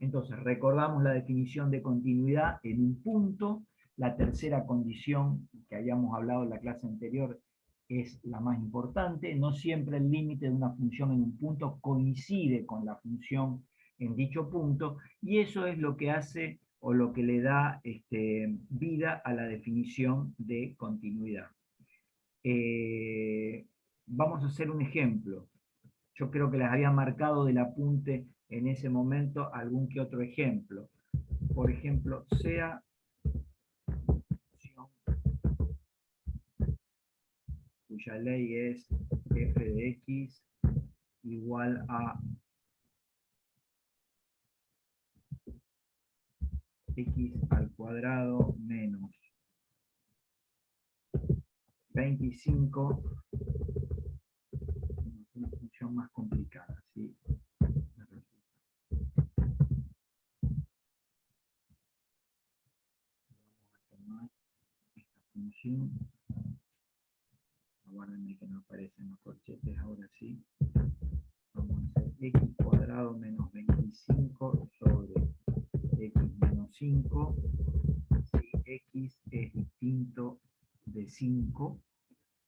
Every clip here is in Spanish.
Entonces, recordamos la definición de continuidad en un punto. La tercera condición que habíamos hablado en la clase anterior es la más importante. No siempre el límite de una función en un punto coincide con la función en dicho punto, y eso es lo que hace o lo que le da vida a la definición de continuidad. Vamos a hacer un ejemplo. Yo creo que les había marcado del apunte en ese momento algún que otro ejemplo. Por ejemplo, sea cuya ley es f de x igual a x al cuadrado menos 25, una función más complicada, ¿sí? Vamos a tomar esta función. Aguárdenme que no aparecen los corchetes, ahora sí. Vamos a hacer x cuadrado menos 25 sobre x menos 5, si x es distinto de 5,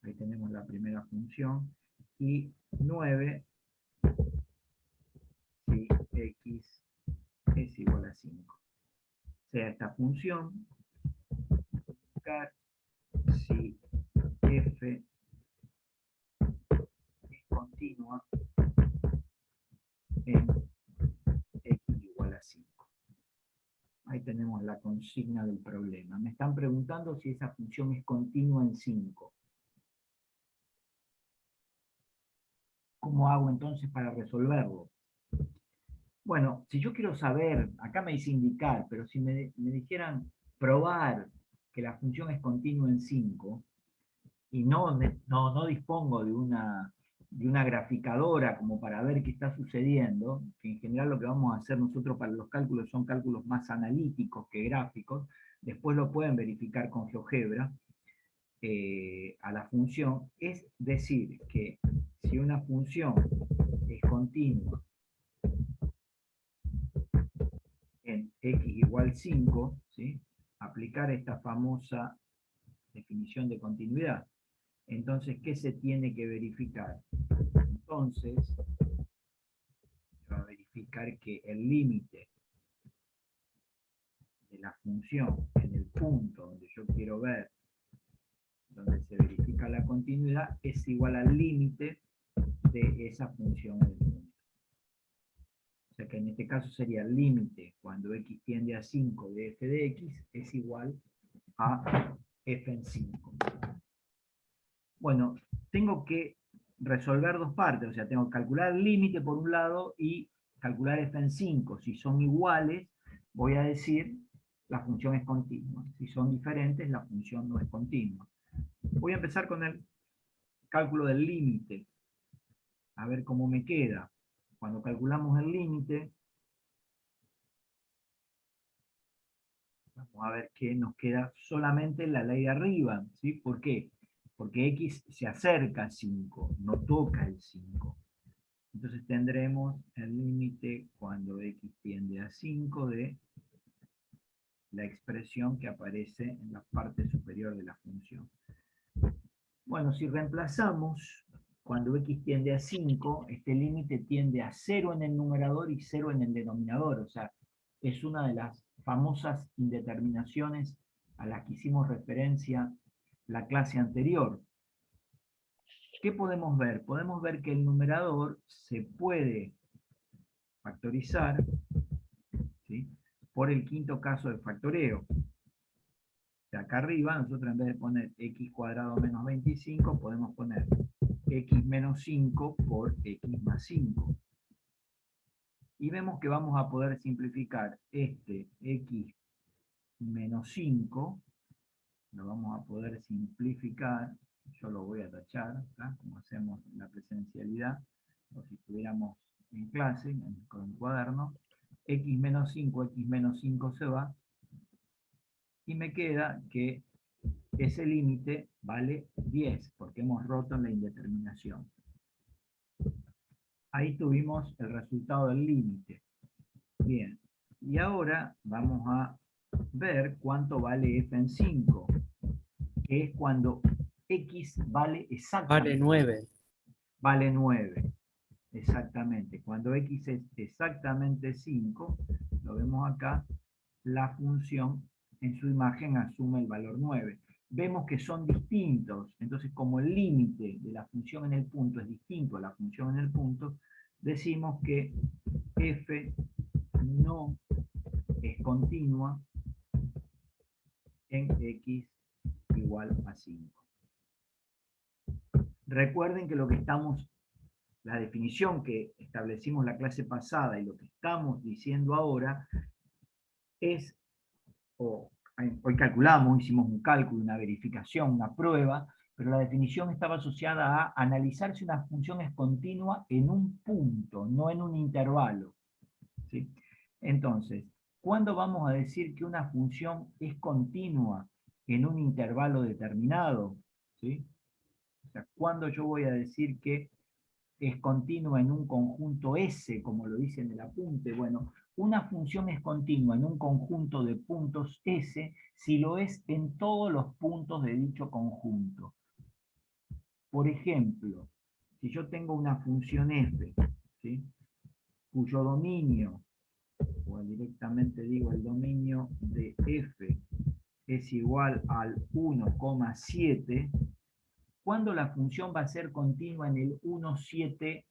ahí tenemos la primera función, y 9 si x es igual a 5. O sea, esta función, buscar si f es continua en x igual a 5. Ahí tenemos la consigna del problema. Me están preguntando si esa función es continua en 5. ¿Cómo hago entonces para resolverlo? Bueno, si yo quiero saber, acá me dice indicar, pero si me dijeran probar que la función es continua en 5, y no dispongo de una graficadora como para ver qué está sucediendo, que en general lo que vamos a hacer nosotros para los cálculos son cálculos más analíticos que gráficos, después lo pueden verificar con GeoGebra, a la función, es decir, que si una función es continua en x igual 5, ¿sí? Aplicar esta famosa definición de continuidad. Entonces, ¿qué se tiene que verificar? Entonces, va a verificar que el límite de la función en el punto donde yo quiero ver, donde se verifica la continuidad, es igual al límite de esa función en el punto. O sea que en este caso sería el límite cuando x tiende a 5 de f de x es igual a f en 5. Bueno, tengo que resolver dos partes, o sea, tengo que calcular el límite por un lado y calcular f en 5. Si son iguales, voy a decir la función es continua. Si son diferentes, la función no es continua. Voy a empezar con el cálculo del límite, a ver cómo me queda. Cuando calculamos el límite, vamos a ver que nos queda solamente la ley de arriba, ¿sí? ¿Por qué? Porque x se acerca a 5, no toca el 5. Entonces tendremos el límite cuando x tiende a 5 de la expresión que aparece en la parte superior de la función. Bueno, si reemplazamos cuando x tiende a 5, este límite tiende a 0 en el numerador y 0 en el denominador. O sea, es una de las famosas indeterminaciones a las que hicimos referencia la clase anterior. ¿Qué podemos ver? Podemos ver que el numerador se puede factorizar, ¿sí?, por el quinto caso de factoreo. O sea, acá arriba, nosotros en vez de poner x cuadrado menos 25, podemos poner x menos 5 por x más 5. Y vemos que vamos a poder simplificar este x menos 5, lo vamos a poder simplificar, yo lo voy a tachar, ¿tá?, como hacemos en la presencialidad, o si estuviéramos en clase, con el cuaderno, x menos 5 se va, y me queda que ese límite vale 10, porque hemos roto en la indeterminación. Ahí tuvimos el resultado del límite. Bien, Y ahora vamos a ver cuánto vale f en 5, que es cuando x vale Vale exactamente 9. vale 9. Exactamente. Cuando x es exactamente 5, lo vemos acá, la función en su imagen asume el valor 9. Vemos que son distintos, entonces como el límite de la función en el punto es distinto a la función en el punto, decimos que f no es continua en x igual a 5. Recuerden que lo que estamos, la definición que establecimos la clase pasada y lo que estamos diciendo ahora es, hoy calculamos, hicimos un cálculo, una verificación, una prueba, pero la definición estaba asociada a analizar si una función es continua en un punto, no en un intervalo. ¿Sí? Entonces, ¿cuándo vamos a decir que una función es continua en un intervalo determinado? ¿Sí? O sea, ¿cuándo yo voy a decir que es continua en un conjunto S, como lo dice en el apunte? Bueno, una función es continua en un conjunto de puntos S si lo es en todos los puntos de dicho conjunto. Por ejemplo, si yo tengo una función f, ¿sí?, cuyo dominio, o directamente digo el dominio de f es igual al 1,7, ¿cuándo la función va a ser continua en el 1,7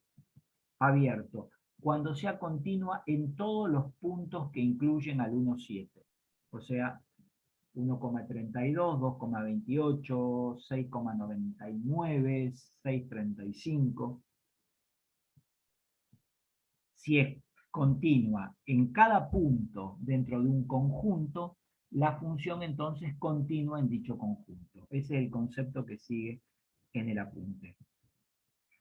abierto? Cuando sea continua en todos los puntos que incluyen al 1,7. O sea, 1,32, 2,28, 6,99, 6,35. Si es continua en cada punto dentro de un conjunto, la función entonces continúa en dicho conjunto. Ese es el concepto que sigue en el apunte.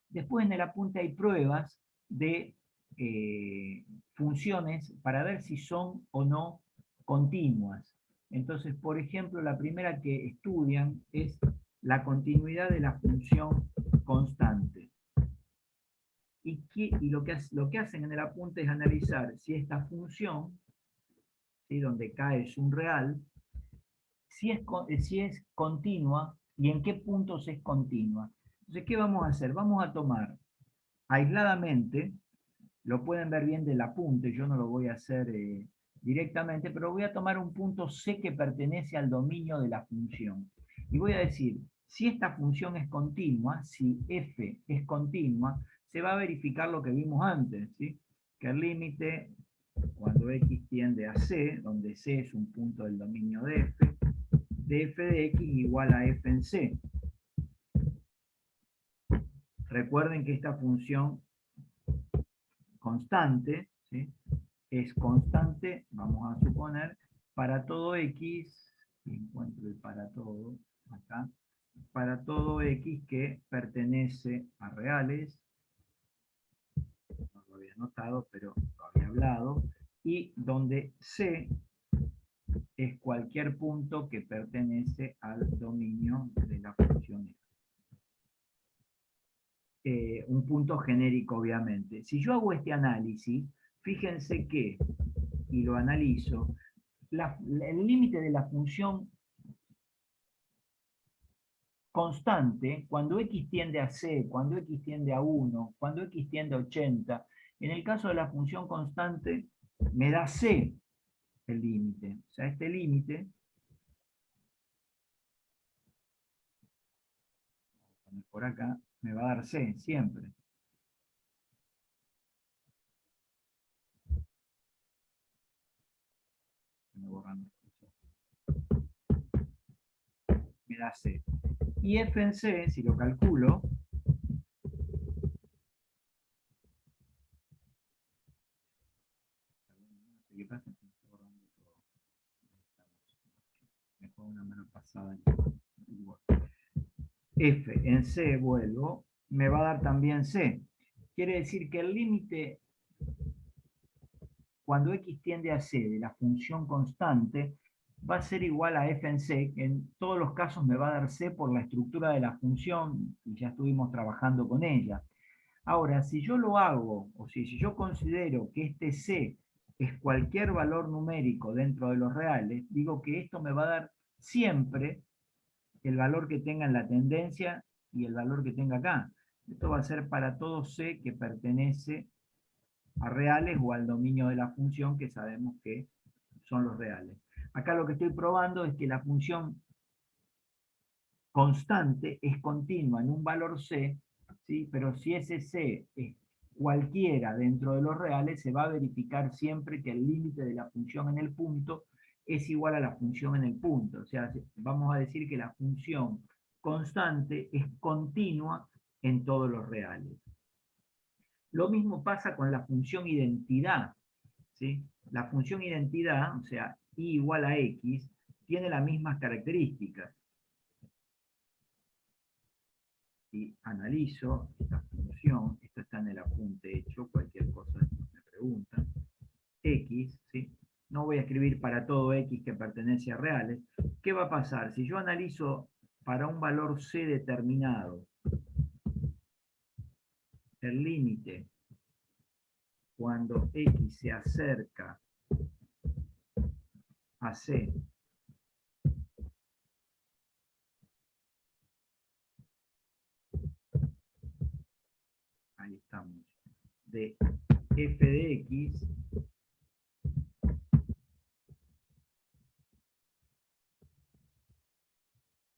Después en el apunte hay pruebas de funciones para ver si son o no continuas. Entonces, por ejemplo, la primera que estudian es la continuidad de la función constante. Y lo que hacen en el apunte es analizar si esta función, ¿sí?, donde K es un real, si es continua y en qué puntos es continua. Entonces, ¿qué vamos a hacer? Vamos a tomar aisladamente, lo pueden ver bien del apunte, yo no lo voy a hacer directamente, pero voy a tomar un punto C que pertenece al dominio de la función. Y voy a decir, si esta función es continua, si f es continua, se va a verificar lo que vimos antes, ¿sí?, que el límite, cuando x tiende a C, donde C es un punto del dominio de f de x igual a f en C. Recuerden que esta función constante, ¿sí?, es constante, vamos a suponer, para todo x, si encuentro el para todo, acá, para todo x que pertenece a reales, no lo había notado, pero lo había hablado, y donde C es cualquier punto que pertenece al dominio de la función. Un punto genérico, obviamente. Si yo hago este análisis, fíjense que, y lo analizo, el límite de la función constante, cuando x tiende a c, cuando x tiende a 1, cuando x tiende a 80, en el caso de la función constante, me da c el límite. O sea, este límite, por acá, me va a dar c siempre. Me da c. Y f en c, si lo calculo, ¿qué pasa? Me fue una mano pasada. F en C, vuelvo, me va a dar también C. Quiere decir que el límite, cuando x tiende a C de la función constante, va a ser igual a f en C, que en todos los casos me va a dar C por la estructura de la función, y ya estuvimos trabajando con ella. Ahora, si yo lo hago, o si yo considero que este C es cualquier valor numérico dentro de los reales, digo que esto me va a dar siempre el valor que tenga en la tendencia y el valor que tenga acá. Esto va a ser para todo C que pertenece a reales o al dominio de la función que sabemos que son los reales. Acá lo que estoy probando es que la función constante es continua en un valor C, ¿sí? Pero si ese C es cualquiera dentro de los reales, se va a verificar siempre que el límite de la función en el punto es igual a la función en el punto. O sea, vamos a decir que la función constante es continua en todos los reales. Lo mismo pasa con la función identidad, ¿sí? La función identidad, o sea, y igual a x, tiene las mismas características. Y analizo esta función, esto está en el apunte hecho, cualquier cosa me preguntan, x, ¿sí? No voy a escribir para todo x que pertenece a reales. ¿Qué va a pasar? Si yo analizo para un valor c determinado el límite cuando x se acerca a c ahí estamos, de f de x,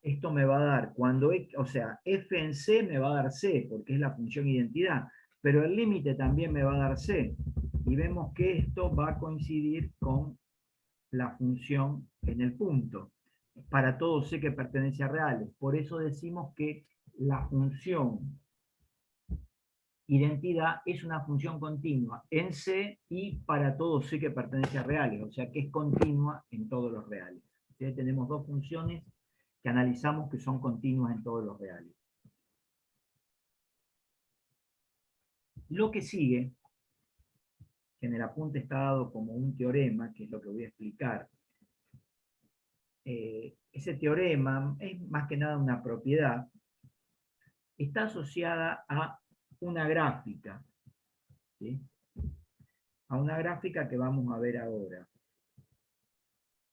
esto me va a dar, cuando, o sea, f en c me va a dar c, porque es la función identidad, pero el límite también me va a dar c, y vemos que esto va a coincidir con la función en el punto, para todo c que pertenece a reales. Por eso decimos que la función identidad es una función continua en C y para todo C que pertenece a reales, o sea que es continua en todos los reales. Entonces tenemos dos funciones que analizamos que son continuas en todos los reales. Lo que sigue, que en el apunte está dado como un teorema, que es lo que voy a explicar, ese teorema es más que nada una propiedad, está asociada a una gráfica, ¿sí? A una gráfica que vamos a ver ahora,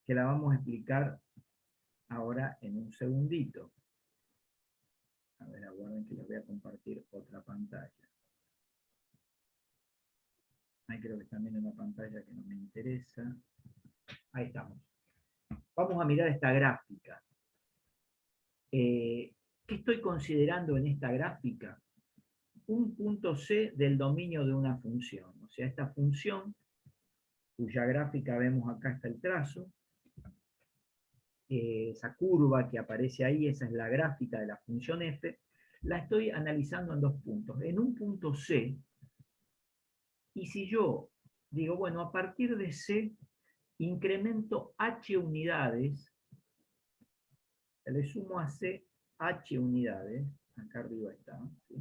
que la vamos a explicar ahora en un segundito. A ver, aguarden que les voy a compartir otra pantalla. Ahí creo que también en una pantalla que no me interesa. Ahí estamos. Vamos a mirar esta gráfica. ¿Qué estoy considerando en esta gráfica? Un punto C del dominio de una función. O sea, esta función, cuya gráfica vemos acá está el trazo, esa curva que aparece ahí, esa es la gráfica de la función f, la estoy analizando en dos puntos. En un punto C, y si yo digo, bueno, a partir de C, incremento h unidades, le sumo a C h unidades, acá arriba está, ¿sí?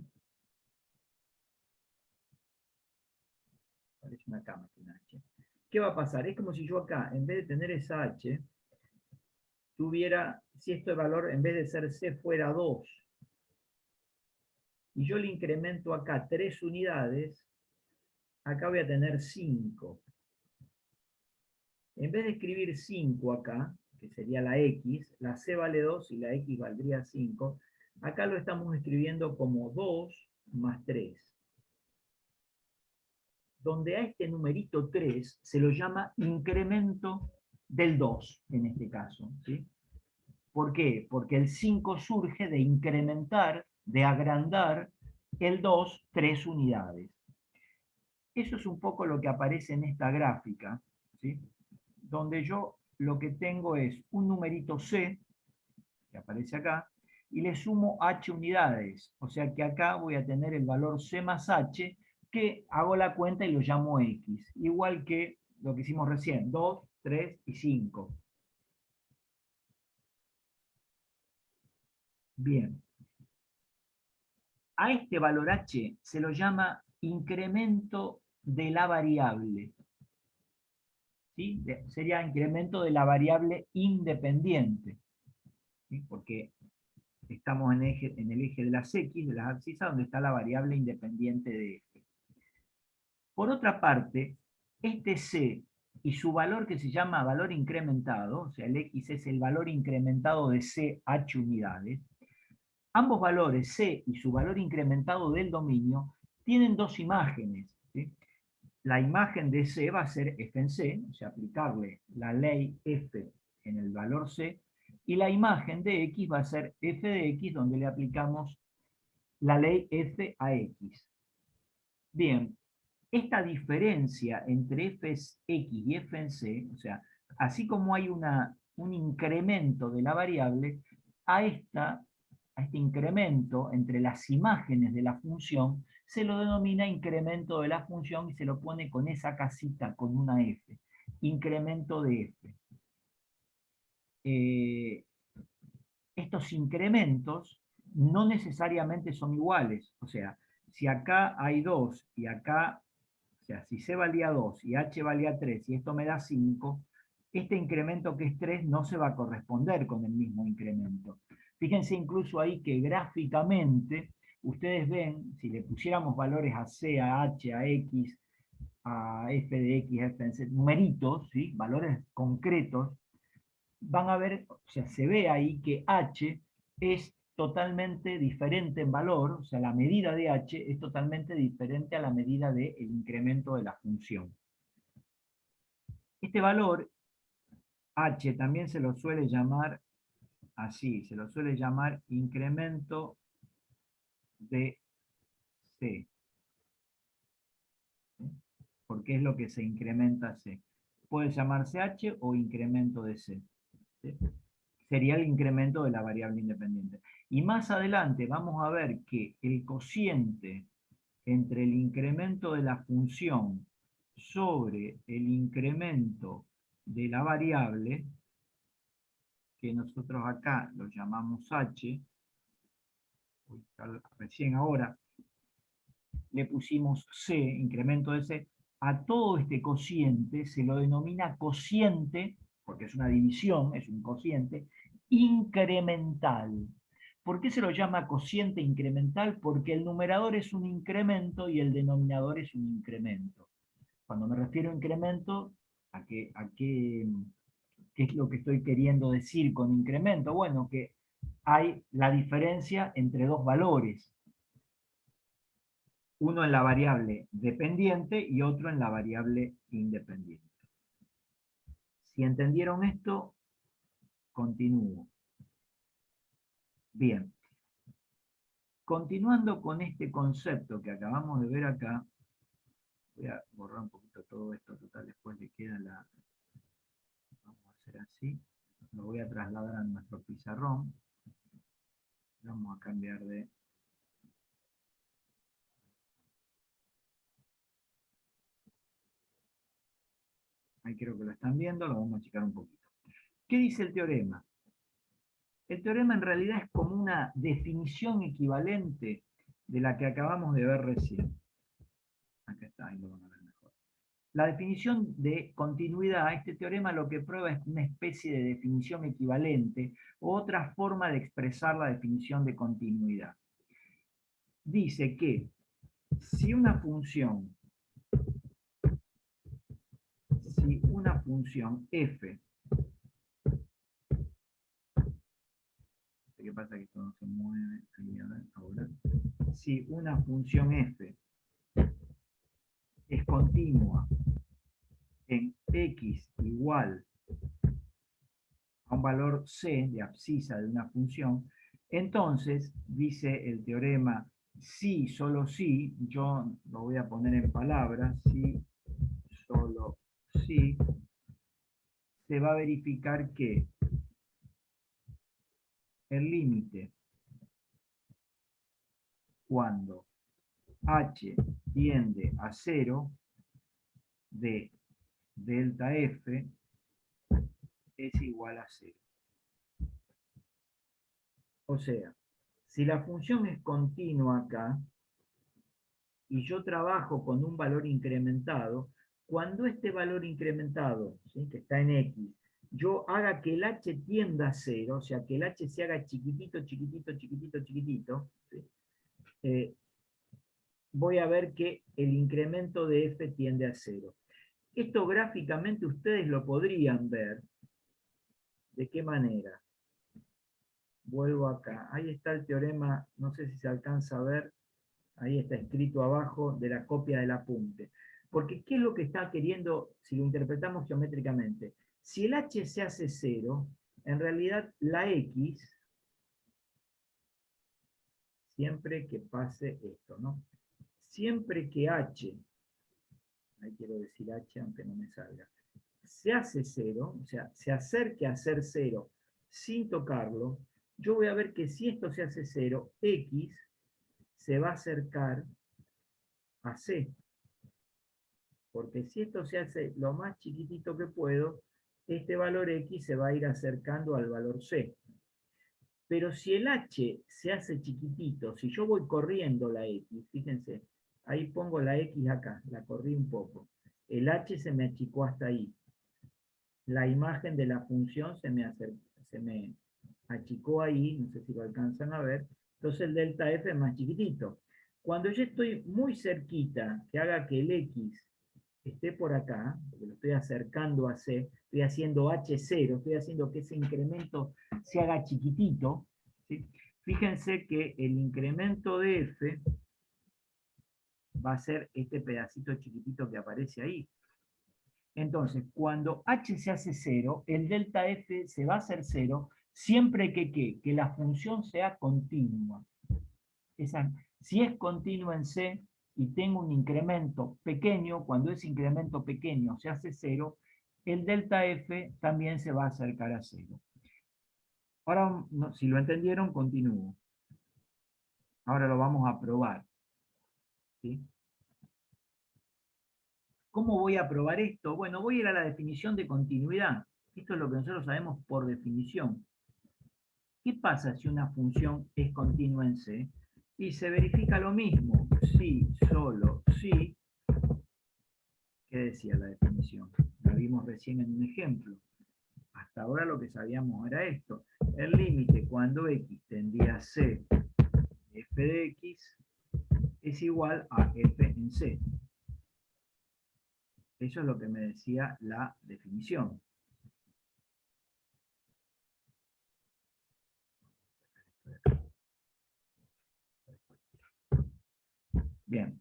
Parece una cama con h. ¿Qué va a pasar? Es como si yo acá, en vez de tener esa h, tuviera, si este valor, en vez de ser C, fuera 2, y yo le incremento acá 3 unidades, acá voy a tener 5. En vez de escribir 5 acá, que sería la x, la c vale 2 y la x valdría 5, acá lo estamos escribiendo como 2 más 3. Donde a este numerito 3 se lo llama incremento del 2, en este caso, ¿sí? ¿Por qué? Porque el 5 surge de incrementar, de agrandar el 2 3 unidades. Eso es un poco lo que aparece en esta gráfica, ¿sí? Donde yo lo que tengo es un numerito C, que aparece acá, y le sumo h unidades. O sea que acá voy a tener el valor C más h, que hago la cuenta y lo llamo x. Igual que lo que hicimos recién, 2, 3 y 5. Bien. A este valor h se lo llama incremento de la variable. ¿Sí? Sería incremento de la variable independiente, ¿sí? Porque estamos en el eje de las x, de las abscisas, donde está la variable independiente de f. Por otra parte, este C y su valor que se llama valor incrementado, o sea, el X es el valor incrementado de C H unidades, ambos valores, C y su valor incrementado del dominio, tienen dos imágenes, ¿sí? La imagen de C va a ser f en C, o sea, aplicarle la ley f en el valor C, y la imagen de x va a ser f de x, donde le aplicamos la ley f a x. Bien, esta diferencia entre f en x y f en c, o sea, así como hay un incremento de la variable, a este incremento entre las imágenes de la función se lo denomina incremento de la función y se lo pone con esa casita, con una f, incremento de f. Estos incrementos no necesariamente son iguales, o sea, si acá hay 2 y acá, o sea, si C valía 2 y H valía 3 y esto me da 5, este incremento que es 3 no se va a corresponder con el mismo incremento. Fíjense incluso ahí que gráficamente, ustedes ven, si le pusiéramos valores a C, a H, a X, a f de X, f de Z, numeritos, ¿sí? Valores concretos, van a ver, o sea, se ve ahí que H es totalmente diferente en valor, o sea, la medida de H es totalmente diferente a la medida del incremento de la función. Este valor, H, también se lo suele llamar así, se lo suele llamar incremento de C, ¿sí? Porque es lo que se incrementa C. Puede llamarse H o incremento de C, ¿sí? Sería el incremento de la variable independiente. Y más adelante vamos a ver que el cociente entre el incremento de la función sobre el incremento de la variable, que nosotros acá lo llamamos h, recién ahora le pusimos c, incremento de c, a todo este cociente se lo denomina cociente, porque es una división, es un cociente, incremental. ¿Por qué se lo llama cociente incremental? Porque el numerador es un incremento y el denominador es un incremento. Cuando me refiero a incremento, ¿qué es lo que estoy queriendo decir con incremento? Bueno, que hay la diferencia entre dos valores, uno en la variable dependiente y otro en la variable independiente. Si entendieron esto, continúo. Bien. Continuando con este concepto que acabamos de ver acá, voy a borrar un poquito todo esto, total, después le queda la... Vamos a hacer así. Lo voy a trasladar a nuestro pizarrón. Vamos a cambiar de... Ahí creo que lo están viendo, lo vamos a checar un poquito. ¿Qué dice el teorema? El teorema en realidad es como una definición equivalente de la que acabamos de ver recién. Acá está, ahí lo van a ver mejor. La definición de continuidad, este teorema lo que prueba es una especie de definición equivalente o otra forma de expresar la definición de continuidad. Dice que si una función f, ¿qué pasa que esto no se mueve? Ahí, a ver, ahora. Si una función f es continua en x igual a un valor c de abscisa de una función, entonces, dice el teorema, si, solo si, yo lo voy a poner en palabras, si, solo si, se va a verificar que el límite cuando h tiende a 0 de delta f es igual a 0. O sea, si la función es continua acá y yo trabajo con un valor incrementado, cuando este valor incrementado, ¿sí?, que está en x, yo haga que el h tienda a 0, o sea, que el h se haga chiquitito, chiquitito, chiquitito, chiquitito, ¿sí?, voy a ver que el incremento de f tiende a 0. Esto gráficamente ustedes lo podrían ver. ¿De qué manera? Vuelvo acá. Ahí está el teorema, no sé si se alcanza a ver, ahí está escrito abajo de la copia del apunte. Porque, ¿qué es lo que está queriendo, si lo interpretamos geométricamente? Si el h se hace 0, en realidad la x, siempre que pase esto, ¿no? Siempre que h, ahí quiero decir h aunque no me salga, se hace 0, o sea, se acerque a ser 0 sin tocarlo, yo voy a ver que si esto se hace 0, x se va a acercar a c. Porque si esto se hace lo más chiquitito que puedo, este valor x se va a ir acercando al valor c. Pero si el h se hace chiquitito, si yo voy corriendo la x, fíjense, ahí pongo la x acá, la corrí un poco. El h se me achicó hasta ahí. La imagen de la función se me achicó ahí, no sé si lo alcanzan a ver, entonces el delta f es más chiquitito. Cuando yo estoy muy cerquita, que haga que el x esté por acá, porque lo estoy acercando a c, estoy haciendo h0, estoy haciendo que ese incremento se haga chiquitito, ¿sí? Fíjense que el incremento de f va a ser este pedacito chiquitito que aparece ahí. Entonces, cuando h se hace 0, el delta f se va a hacer 0 siempre que la función sea continua. Si es continua en C y tengo un incremento pequeño, cuando ese incremento pequeño se hace 0, el delta f también se va a acercar a 0. Ahora, no, si lo entendieron, continúo. Ahora lo vamos a probar. ¿Sí? ¿Cómo voy a probar esto? Bueno, voy a ir a la definición de continuidad. Esto es lo que nosotros sabemos por definición. ¿Qué pasa si una función es continua en C? Y se verifica lo mismo. Si, solo, si. ¿Qué decía la definición? La vimos recién en un ejemplo. Hasta ahora lo que sabíamos era esto. El límite cuando x tendía a c f de x es igual a f en c. Eso es lo que me decía la definición. Bien,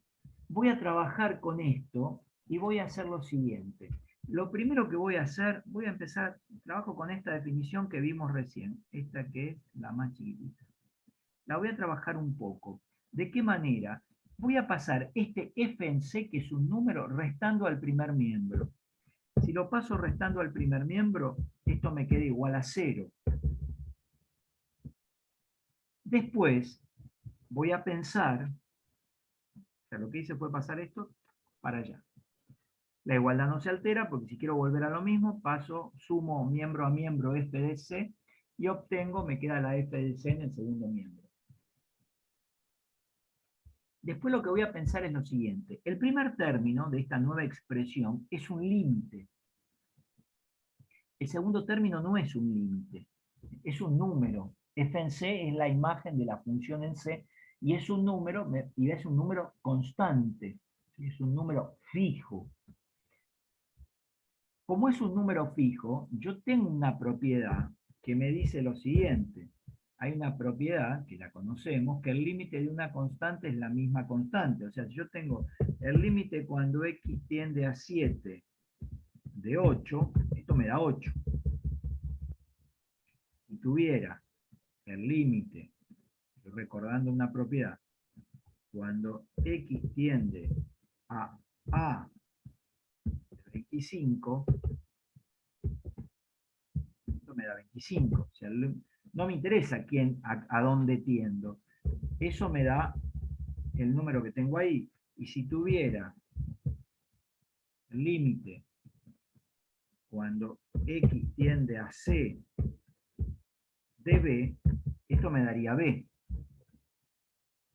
voy a trabajar con esto y voy a hacer lo siguiente. Lo primero que voy a hacer, voy a empezar, trabajo con esta definición que vimos recién, esta que es la más chiquitita. La voy a trabajar un poco. ¿De qué manera? Voy a pasar este f en c, que es un número, restando al primer miembro. Si lo paso restando al primer miembro, esto me queda igual a 0. Después voy a pensar, o sea, lo que hice fue pasar esto para allá. La igualdad no se altera porque si quiero volver a lo mismo, sumo miembro a miembro f de c y obtengo, me queda la f de c en el segundo miembro. Después lo que voy a pensar es lo siguiente. El primer término de esta nueva expresión es un límite. El segundo término no es un límite, es un número. F en C es la imagen de la función en C y es un número, y es un número constante, es un número fijo. Como es un número fijo, yo tengo una propiedad que me dice lo siguiente. Hay una propiedad, que la conocemos, que el límite de una constante es la misma constante. O sea, si yo tengo el límite cuando x tiende a 7 de 8, esto me da 8. Si tuviera el límite, recordando una propiedad, cuando x tiende a de 25, esto me da 25. O sea, no me interesa a dónde tiendo. Eso me da el número que tengo ahí. Y si tuviera el límite cuando x tiende a c de b, esto me daría b.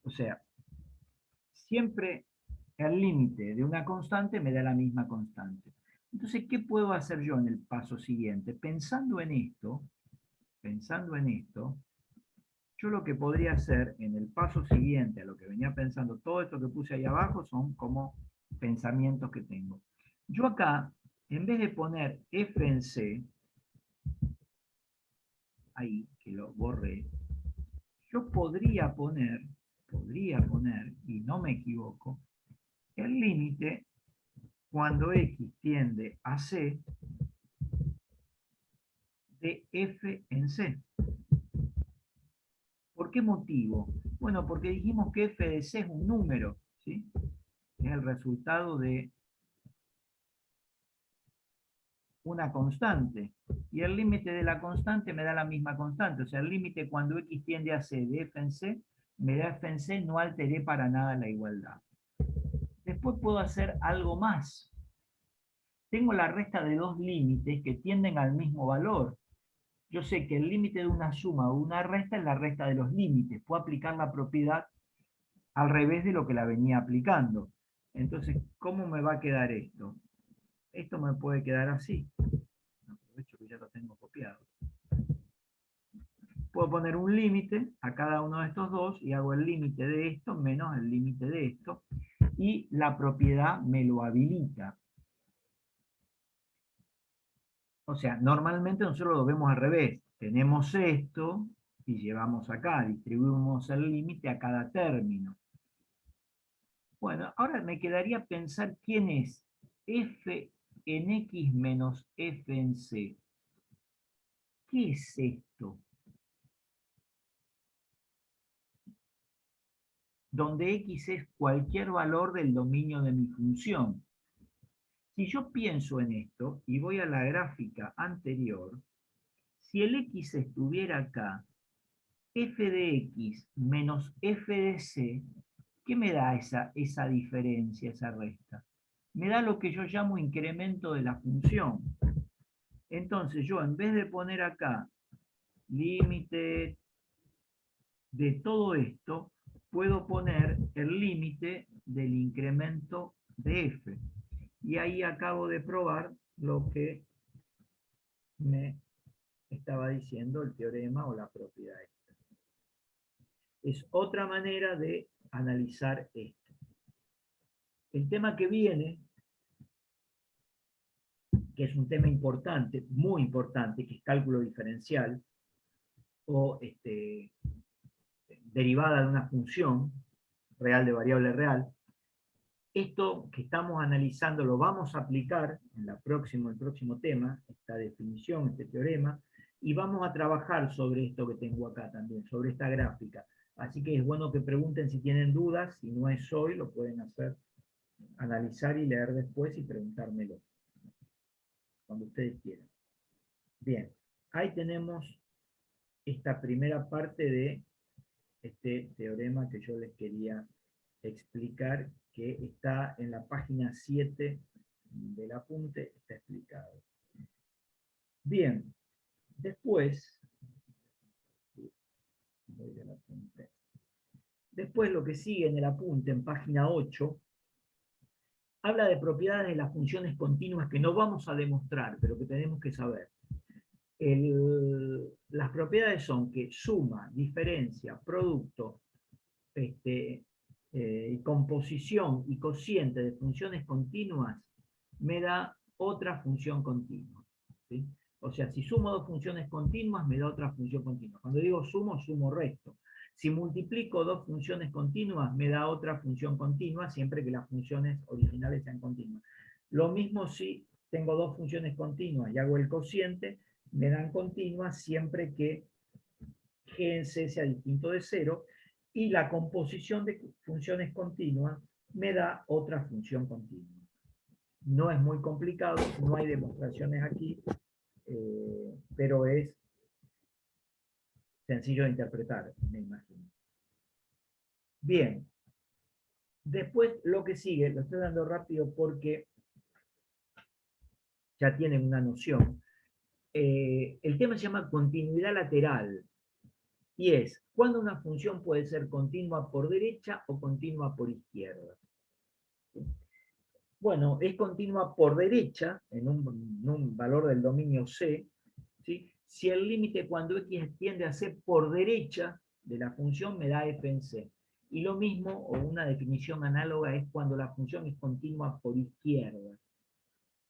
O sea, siempre el límite de una constante me da la misma constante. Entonces, ¿qué puedo hacer yo en el paso siguiente? Pensando en esto, yo lo que podría hacer en el paso siguiente a lo que venía pensando, todo esto que puse ahí abajo son como pensamientos que tengo. Yo acá, en vez de poner f en c, ahí, que lo borré, yo podría poner, y no me equivoco, el límite cuando x tiende a c de f en c. ¿Por qué motivo? Bueno, porque dijimos que f de c es un número, ¿sí? Es el resultado de una constante. Y el límite de la constante me da la misma constante. O sea, el límite cuando x tiende a c de f en c, me da f en c, no alteré para nada la igualdad. Después puedo hacer algo más. Tengo la resta de dos límites que tienden al mismo valor. Yo sé que el límite de una suma o una resta es la resta de los límites. Puedo aplicar la propiedad al revés de lo que la venía aplicando. Entonces, ¿cómo me va a quedar esto? Esto me puede quedar así. Aprovecho que ya lo tengo copiado. Puedo poner un límite a cada uno de estos dos y hago el límite de esto menos el límite de esto. Y la propiedad me lo habilita. O sea, normalmente nosotros lo vemos al revés. Tenemos esto y llevamos acá, distribuimos el límite a cada término. Bueno, ahora me quedaría pensar quién es f en x menos f en c. ¿Qué es esto? Donde x es cualquier valor del dominio de mi función. Si yo pienso en esto y voy a la gráfica anterior, si el x estuviera acá, f de x menos f de c, ¿qué me da esa diferencia, esa resta? Me da lo que yo llamo incremento de la función. Entonces yo, en vez de poner acá límite de todo esto, puedo poner el límite del incremento de f. Y ahí acabo de probar lo que me estaba diciendo el teorema o la propiedad esta. Es otra manera de analizar esto. El tema que viene, que es un tema importante, muy importante, que es cálculo diferencial o derivada de una función real de variable real. Esto que estamos analizando lo vamos a aplicar en el próximo tema, esta definición, este teorema, y vamos a trabajar sobre esto que tengo acá también, sobre esta gráfica. Así que es bueno que pregunten si tienen dudas, si no es hoy, lo pueden hacer, analizar y leer después y preguntármelo, cuando ustedes quieran. Bien, ahí tenemos esta primera parte de este teorema que yo les quería explicar, que está en la página 7 del apunte, está explicado. Bien, después, lo que sigue en el apunte, en página 8, habla de propiedades de las funciones continuas que no vamos a demostrar, pero que tenemos que saber. Las propiedades son que suma, diferencia, producto, composición y cociente de funciones continuas me da otra función continua. ¿Sí? O sea, si sumo dos funciones continuas, me da otra función continua. Cuando digo sumo, sumo resto. Si multiplico dos funciones continuas, me da otra función continua, siempre que las funciones originales sean continuas. Lo mismo si tengo dos funciones continuas y hago el cociente, me dan continuas siempre que g en c sea distinto de 0, y la composición de funciones continuas me da otra función continua. No es muy complicado, no hay demostraciones aquí, pero es sencillo de interpretar, me imagino. Bien, después lo que sigue, lo estoy dando rápido porque ya tienen una noción. El tema se llama continuidad lateral, y es cuando una función puede ser continua por derecha o continua por izquierda. Bueno, es continua por derecha, en un valor del dominio C, ¿sí? Si el límite cuando x tiende a c por derecha de la función me da f en c. Y lo mismo, o una definición análoga, es cuando la función es continua por izquierda.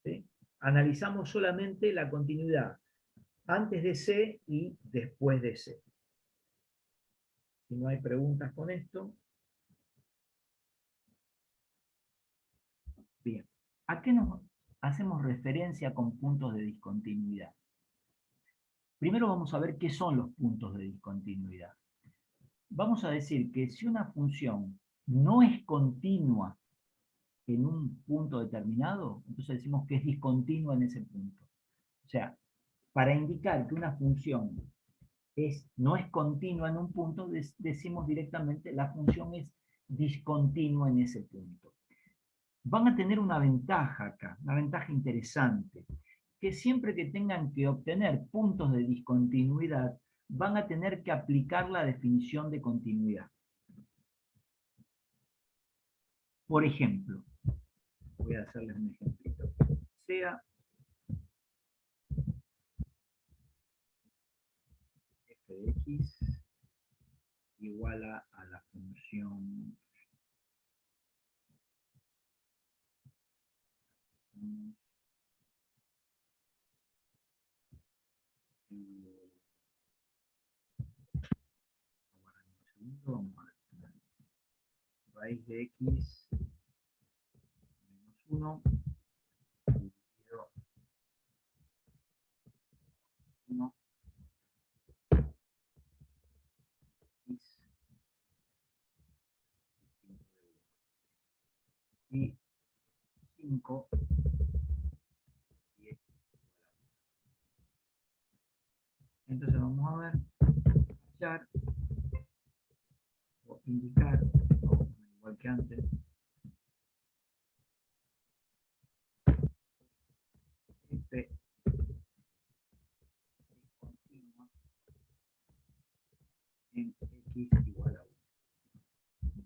¿sí? Analizamos solamente la continuidad antes de C y después de C. Si no hay preguntas con esto, bien. ¿A qué nos hacemos referencia con puntos de discontinuidad? Primero vamos a ver qué son los puntos de discontinuidad. Vamos a decir que si una función no es continua en un punto determinado, entonces decimos que es discontinua en ese punto. O sea, para indicar que una función no es continua en un punto, decimos directamente la función es discontinua en ese punto. Van a tener una ventaja acá, una ventaja interesante, que siempre que tengan que obtener puntos de discontinuidad, van a tener que aplicar la definición de continuidad. Por ejemplo, voy a hacerles un ejemplito. Sea f de x igual a la función raíz de x menos 1 dividido 1 x y 5 y x. Entonces vamos a ver, hallar o indicar, igual que antes, f continua en x igual a 1.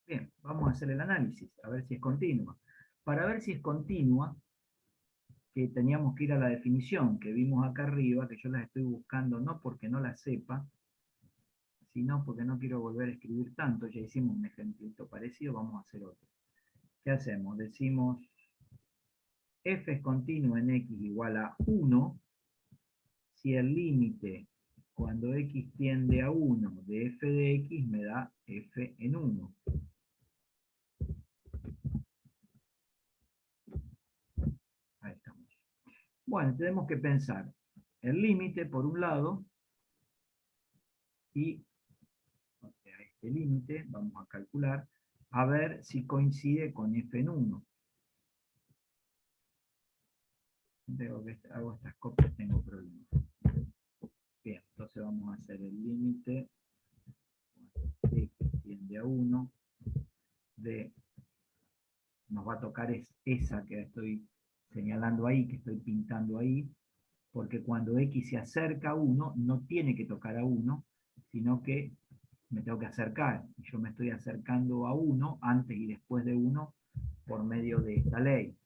Bien, vamos a hacer el análisis, a ver si es continua. Para ver si es continua, que teníamos que ir a la definición que vimos acá arriba, que yo las estoy buscando no porque no las sepa, sino porque no quiero volver a escribir tanto. Ya hicimos un ejemplito parecido, vamos a hacer otro. ¿Qué hacemos? Decimos f es continuo en x igual a 1 si el límite cuando x tiende a 1 de f de x me da f en 1. Ahí estamos. Bueno, tenemos que pensar el límite por un lado y este límite, vamos a calcular, a ver si coincide con f en 1. Veo que hago estas copias, tengo problemas. Bien, entonces vamos a hacer el límite x tiende a 1 de, nos va a tocar esa que estoy señalando ahí, que estoy pintando ahí, porque cuando x se acerca a 1, no tiene que tocar a 1, sino que me tengo que acercar. Y yo me estoy acercando a 1 antes y después de 1 por medio de esta ley.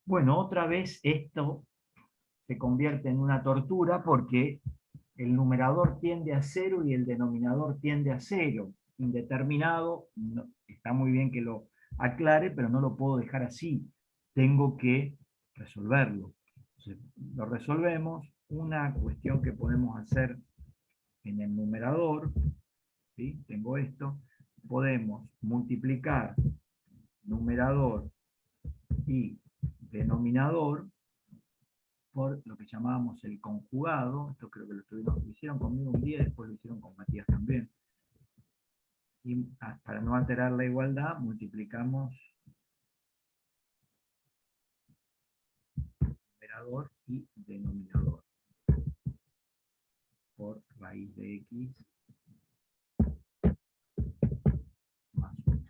Bueno, otra vez esto se convierte en una tortura porque el numerador tiende a 0 y el denominador tiende a 0. Indeterminado, no, está muy bien que lo aclare, pero no lo puedo dejar así. Tengo que resolverlo. Entonces, lo resolvemos. Una cuestión que podemos hacer en el numerador, ¿sí? Tengo esto, podemos multiplicar numerador y denominador por lo que llamábamos el conjugado. Esto creo que lo hicieron conmigo un día y después lo hicieron con Matías también. Y para no alterar la igualdad, multiplicamos numerador y denominador por raíz de x más 1.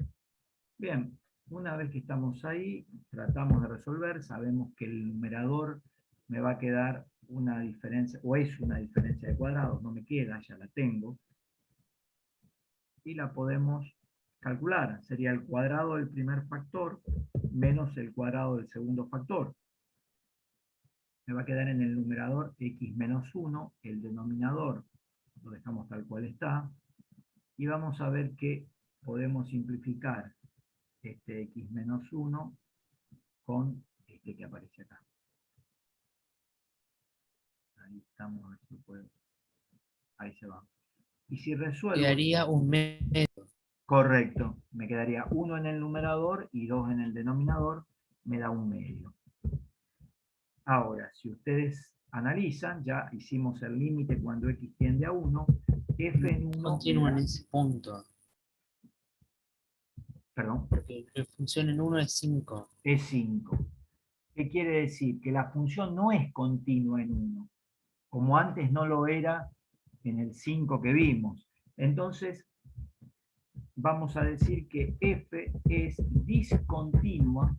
Bien, una vez que estamos ahí, tratamos de resolver, sabemos que el numerador me va a quedar una diferencia, o es una diferencia de cuadrados, no me queda, ya la tengo, y la podemos calcular. Sería el cuadrado del primer factor menos el cuadrado del segundo factor. Me va a quedar en el numerador x menos 1, el denominador lo dejamos tal cual está, y vamos a ver que podemos simplificar este x menos 1 con este que aparece acá. Ahí estamos, a ver si puedo. Ahí se va. Y si resuelvo... Quedaría un medio. Correcto. Me quedaría 1 en el numerador y 2 en el denominador. Me da un medio. Ahora, si ustedes analizan, ya hicimos el límite cuando x tiende a 1. F en 1... Continúa en ese punto. Perdón. Porque la función en 1 es 5. Es 5. ¿Qué quiere decir? Que la función no es continua en 1, como antes no lo era en el 5 que vimos. Entonces, vamos a decir que f es discontinua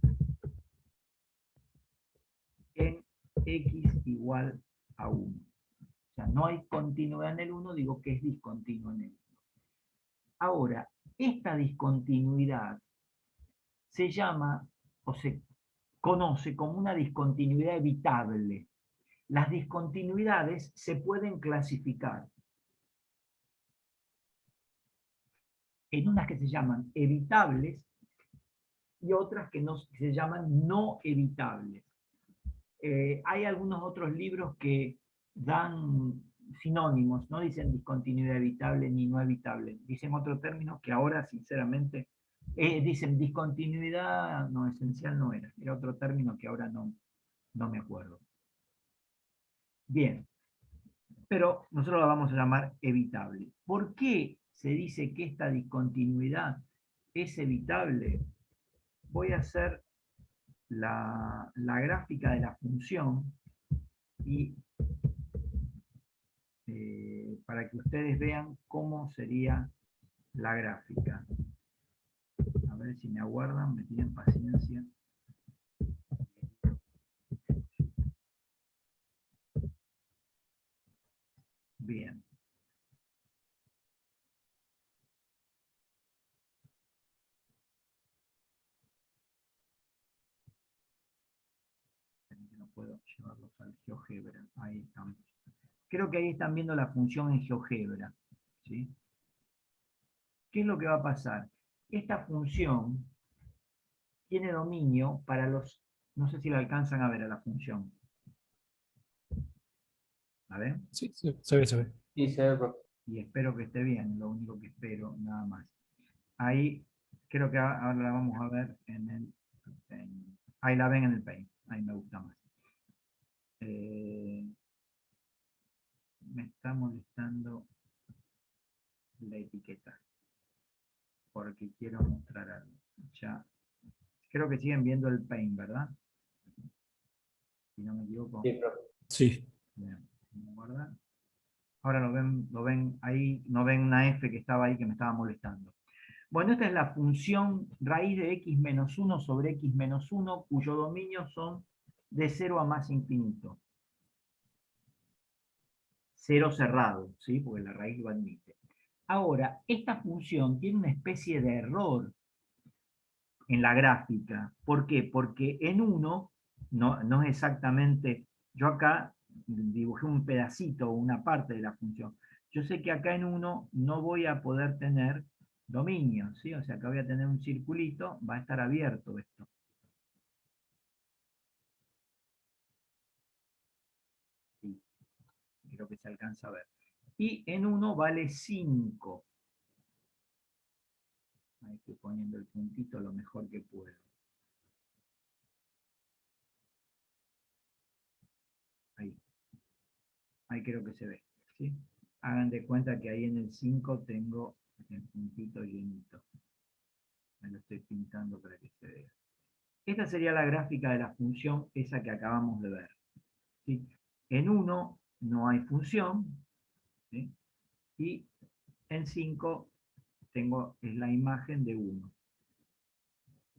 en x igual a 1. O sea, no hay continuidad en el 1, digo que es discontinua en el 1. Ahora, esta discontinuidad se llama o se conoce como una discontinuidad evitable. Las discontinuidades se pueden clasificar en unas que se llaman evitables y otras que no, se llaman no evitables. Hay algunos otros libros que dan sinónimos, no dicen discontinuidad evitable ni no evitable, dicen otro término que ahora sinceramente dicen discontinuidad no esencial, no era otro término que ahora no me acuerdo. Bien, pero nosotros la vamos a llamar evitable. ¿Por qué se dice que esta discontinuidad es evitable? Voy a hacer la gráfica de la función y para que ustedes vean cómo sería la gráfica. A ver si me aguardan, me tienen paciencia. Bien. No puedo llevarlos al GeoGebra. Ahí estamos. Creo que ahí están viendo la función en GeoGebra. ¿Sí? ¿Qué es lo que va a pasar? Esta función tiene dominio para los... No sé si la alcanzan a ver a la función. ¿La ven? Sí, sí, se ve, se ve. Sí, se ve, profe. Y espero que esté bien, lo único que espero, nada más. Ahí, creo que ahora la vamos a ver en el Paint. Ahí la ven en el Paint, ahí me gusta más. Me está molestando la etiqueta, porque quiero mostrar algo. Ya, creo que siguen viendo el Paint, ¿verdad? Si no me equivoco. Sí, profe. Sí. Bien, vamos a guardar. Ahora lo ven ahí, no ven una F que estaba ahí que me estaba molestando. Bueno, esta es la función raíz de x menos 1 sobre x menos 1, cuyo dominio son de 0 a más infinito. 0 cerrado, ¿sí? Porque la raíz lo admite. Ahora, esta función tiene una especie de error en la gráfica. ¿Por qué? Porque en 1 no es exactamente... Yo acá dibujé un pedacito o una parte de la función. Yo sé que acá en 1 no voy a poder tener dominio, ¿sí? O sea, acá voy a tener un circulito, va a estar abierto esto. Sí, creo que se alcanza a ver. Y en 1 vale 5. Ahí estoy poniendo el puntito lo mejor que puedo. Ahí. Ahí creo que se ve. ¿Sí? Hagan de cuenta que ahí en el 5 tengo el puntito llenito. Me lo estoy pintando para que se vea. Esta sería la gráfica de la función, esa que acabamos de ver. ¿Sí? En 1 no hay función, ¿sí? Y en 5 tengo es la imagen de 1.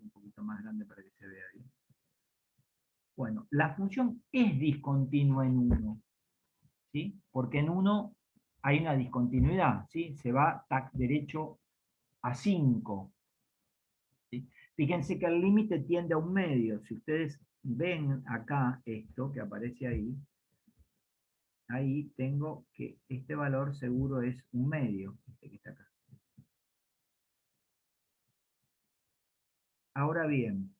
Un poquito más grande para que se vea bien. Bueno, la función es discontinua en 1, ¿sí? Porque en 1 hay una discontinuidad, ¿sí? Se va tac derecho a 5. ¿Sí? Fíjense que el límite tiende a un medio. Si ustedes ven acá esto que aparece ahí, ahí tengo que este valor seguro es un medio, este que está acá. Ahora bien,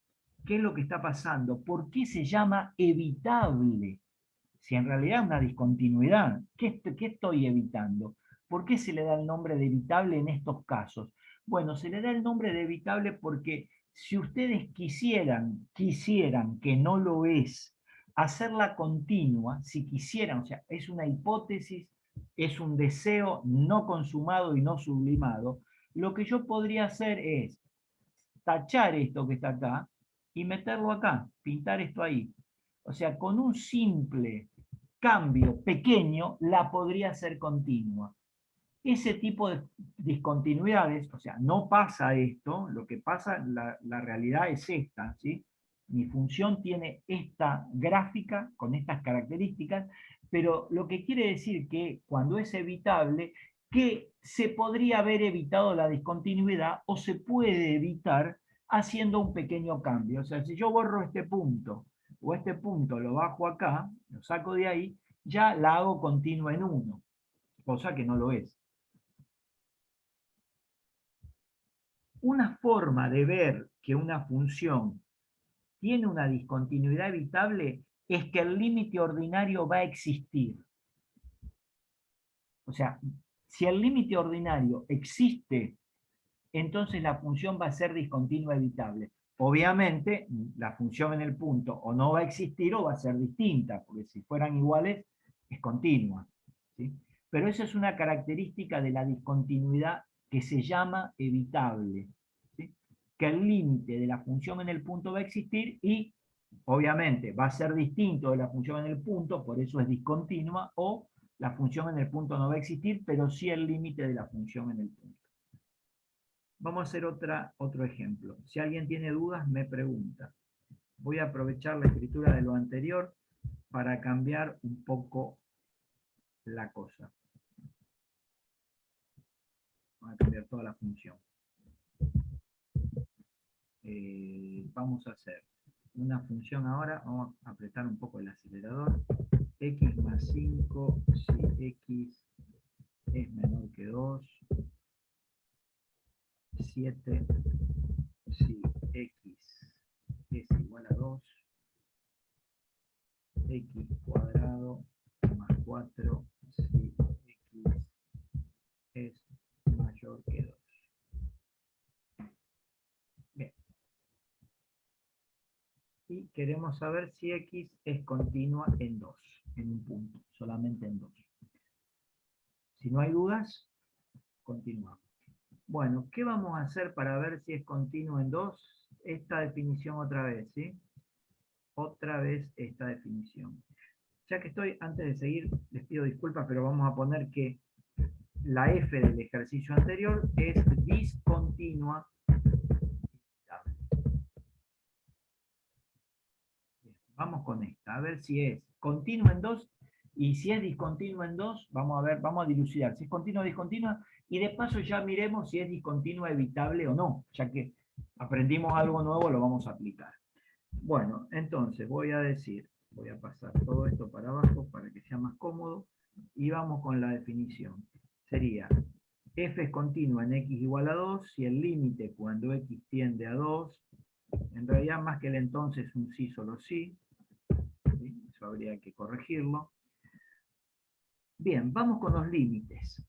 ¿Qué es lo que está pasando? ¿Por qué se llama evitable? Si en realidad es una discontinuidad, ¿qué estoy evitando? ¿Por qué se le da el nombre de evitable en estos casos? Bueno, se le da el nombre de evitable porque si ustedes quisieran que no lo es, hacerla continua, si quisieran, o sea, es una hipótesis, es un deseo no consumado y no sublimado, lo que yo podría hacer es tachar esto que está acá y meterlo acá, pintar esto ahí. O sea, con un simple cambio pequeño, la podría hacer continua. Ese tipo de discontinuidades, o sea, no pasa esto, lo que pasa, la realidad es esta, ¿sí? Mi función tiene esta gráfica con estas características, pero lo que quiere decir que cuando es evitable, que se podría haber evitado la discontinuidad o se puede evitar haciendo un pequeño cambio. O sea, si yo borro este punto o este punto lo bajo acá, lo saco de ahí, ya la hago continua en 1, cosa que no lo es. Una forma de ver que una función tiene una discontinuidad evitable es que el límite ordinario va a existir. O sea, si el límite ordinario existe, entonces la función va a ser discontinua evitable. Obviamente, la función en el punto o no va a existir o va a ser distinta, porque si fueran iguales, es continua, ¿sí? Pero esa es una característica de la discontinuidad que se llama evitable, ¿sí? Que el límite de la función en el punto va a existir y, obviamente, va a ser distinto de la función en el punto, por eso es discontinua, o la función en el punto no va a existir, pero sí el límite de la función en el punto. Vamos a hacer otro ejemplo. Si alguien tiene dudas, me pregunta. Voy a aprovechar la escritura de lo anterior para cambiar un poco la cosa. Voy a cambiar toda la función. Vamos a hacer una función ahora. Vamos a apretar un poco el acelerador. X más 5 si X es menor que 2. 7 si X es igual a 2. X cuadrado más 4 si X es mayor que 2. Bien. Y queremos saber si X es continua en 2, en un punto, solamente en 2. Si no hay dudas, continuamos. Bueno, ¿qué vamos a hacer para ver si es continuo en 2? Esta definición otra vez, ¿sí? Otra vez esta definición. Ya que estoy, antes de seguir, les pido disculpas, pero vamos a poner que la F del ejercicio anterior es discontinua. Vamos con esta, a ver si es continua en 2, y si es discontinua en 2, vamos a ver, vamos a dilucidar si es continua o discontinua, y de paso ya miremos si es discontinua evitable o no, ya que aprendimos algo nuevo, lo vamos a aplicar. Bueno, entonces voy a decir, voy a pasar todo esto para abajo para que sea más cómodo, y vamos con la definición. Sería, f es continua en x igual a 2, si el límite cuando x tiende a 2, en realidad más que el entonces un sí solo sí, ¿sí? Eso habría que corregirlo. Bien, vamos con los límites.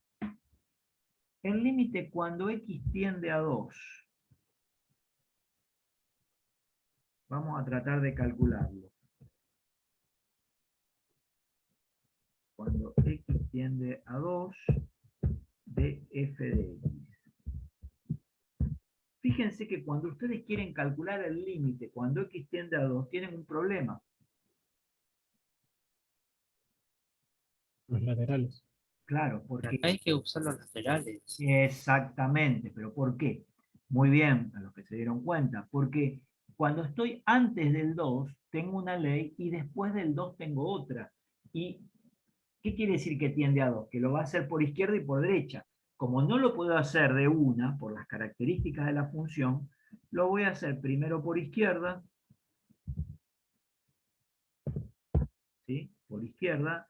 El límite cuando x tiende a 2, vamos a tratar de calcularlo. Cuando x tiende a 2 de f de x. Fíjense que cuando ustedes quieren calcular el límite, cuando x tiende a 2, tienen un problema. Los laterales. Claro, Pero porque... acá hay que usar los laterales. Exactamente, pero ¿por qué? Muy bien, a los que se dieron cuenta, porque cuando estoy antes del 2, tengo una ley y después del 2 tengo otra. ¿Y qué quiere decir que tiende a 2? Que lo va a hacer por izquierda y por derecha. Como no lo puedo hacer de una, por las características de la función, lo voy a hacer primero por izquierda, ¿sí? Por izquierda,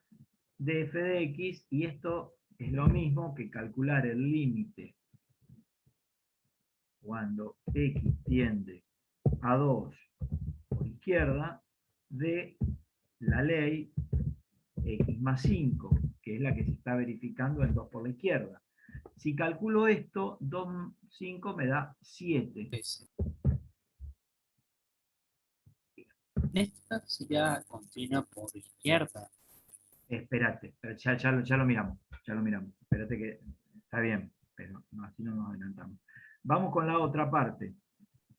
de f de x, y esto es lo mismo que calcular el límite cuando x tiende a 2 izquierda de la ley x más 5, que es la que se está verificando en 2 por la izquierda. Si calculo esto, 2, 5 me da 7. Esta sería continua por izquierda. Espérate, ya lo miramos, Espérate que está bien, pero no, así no nos adelantamos. Vamos con la otra parte.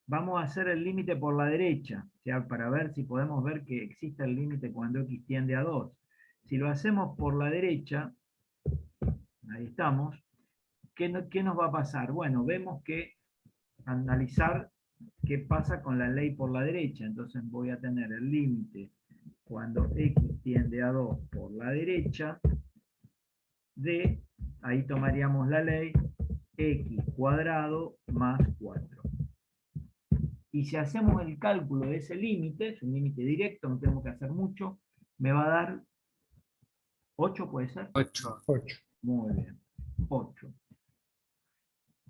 Vamos a hacer el límite por la derecha, ¿ya? Para ver si podemos ver que existe el límite cuando x tiende a 2. Si lo hacemos por la derecha, ahí estamos, ¿qué nos va a pasar? Bueno, vemos que analizar qué pasa con la ley por la derecha. Entonces voy a tener el límite cuando x tiende a 2 por la derecha de, ahí tomaríamos la ley, x cuadrado más 4. Y si hacemos el cálculo de ese límite, es un límite directo, no tenemos que hacer mucho, me va a dar 8, ¿puede ser? 8. 8. Muy bien, 8.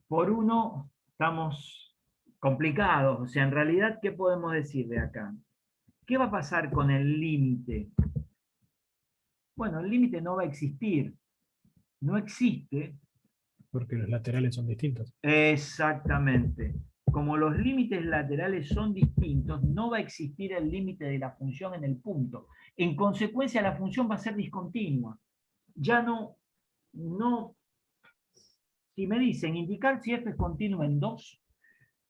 Por 1 estamos complicados, o sea, en realidad, ¿qué podemos decir de acá? ¿Qué va a pasar con el límite? Bueno, el límite no va a existir. No existe. Porque los laterales son distintos. Exactamente. Como los límites laterales son distintos, no va a existir el límite de la función en el punto. En consecuencia, la función va a ser discontinua. Ya no, si me dicen indicar si f es continua en 2,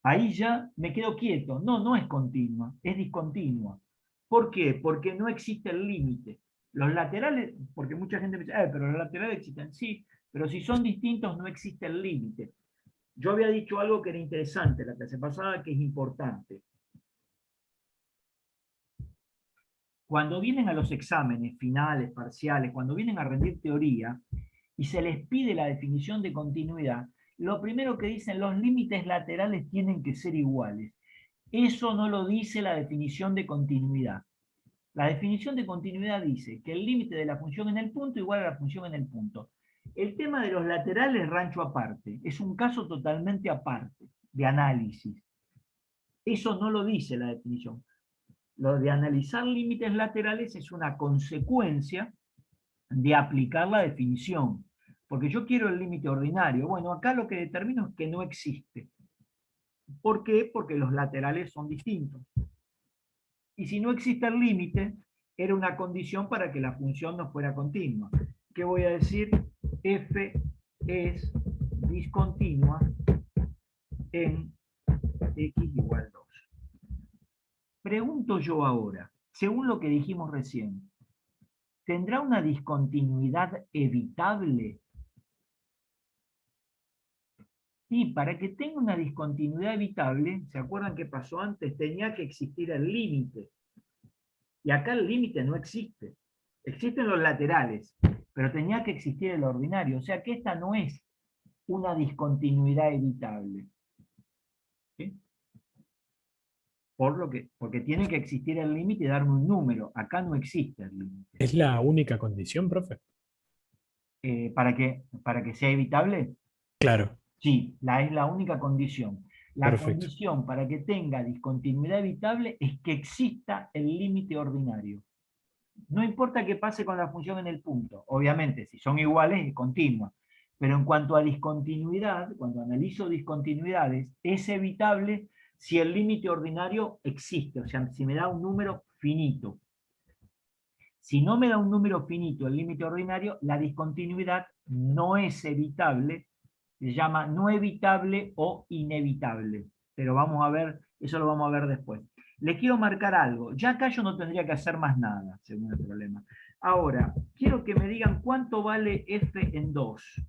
ahí ya me quedo quieto. No, no es continua, es discontinua. ¿Por qué? Porque no existe el límite. Los laterales, porque mucha gente me dice, pero los laterales existen. Sí, pero si son distintos no existe el límite. Yo había dicho algo que era interesante la clase pasada, que es importante. Cuando vienen a los exámenes finales, parciales, cuando vienen a rendir teoría y se les pide la definición de continuidad, lo primero que dicen, los límites laterales tienen que ser iguales. Eso no lo dice la definición de continuidad. La definición de continuidad dice que el límite de la función en el punto igual a la función en el punto. El tema de los laterales es rancho aparte, es un caso totalmente aparte de análisis. Eso no lo dice la definición. Lo de analizar límites laterales es una consecuencia de aplicar la definición. Porque yo quiero el límite ordinario. Bueno, acá lo que determino es que no existe. ¿Por qué? Porque los laterales son distintos. Y si no existe el límite, era una condición para que la función no fuera continua. ¿Qué voy a decir? F es discontinua en x igual 2. Pregunto yo ahora, según lo que dijimos recién, ¿tendrá una discontinuidad evitable? Y para que tenga una discontinuidad evitable, ¿se acuerdan qué pasó antes? Tenía que existir el límite. Y acá el límite no existe. Existen los laterales, pero tenía que existir el ordinario. O sea que esta no es una discontinuidad evitable. ¿Sí? Porque tiene que existir el límite y darme un número. Acá no existe el límite. ¿Es la única condición, profe? ¿Para que sea evitable? Claro, Sí, es la única condición. La perfecto. condición para que tenga discontinuidad evitable es que exista el límite ordinario. No importa qué pase con la función en el punto. Obviamente, si son iguales, es continua. Pero en cuanto a discontinuidad, cuando analizo discontinuidades, es evitable si el límite ordinario existe, o sea, si me da un número finito. Si no me da un número finito el límite ordinario, la discontinuidad no es evitable, se llama no evitable o inevitable. Pero vamos a ver, eso lo vamos a ver después. Les quiero marcar algo. Ya acá yo no tendría que hacer más nada, según el problema. Ahora, quiero que me digan cuánto vale f en 2.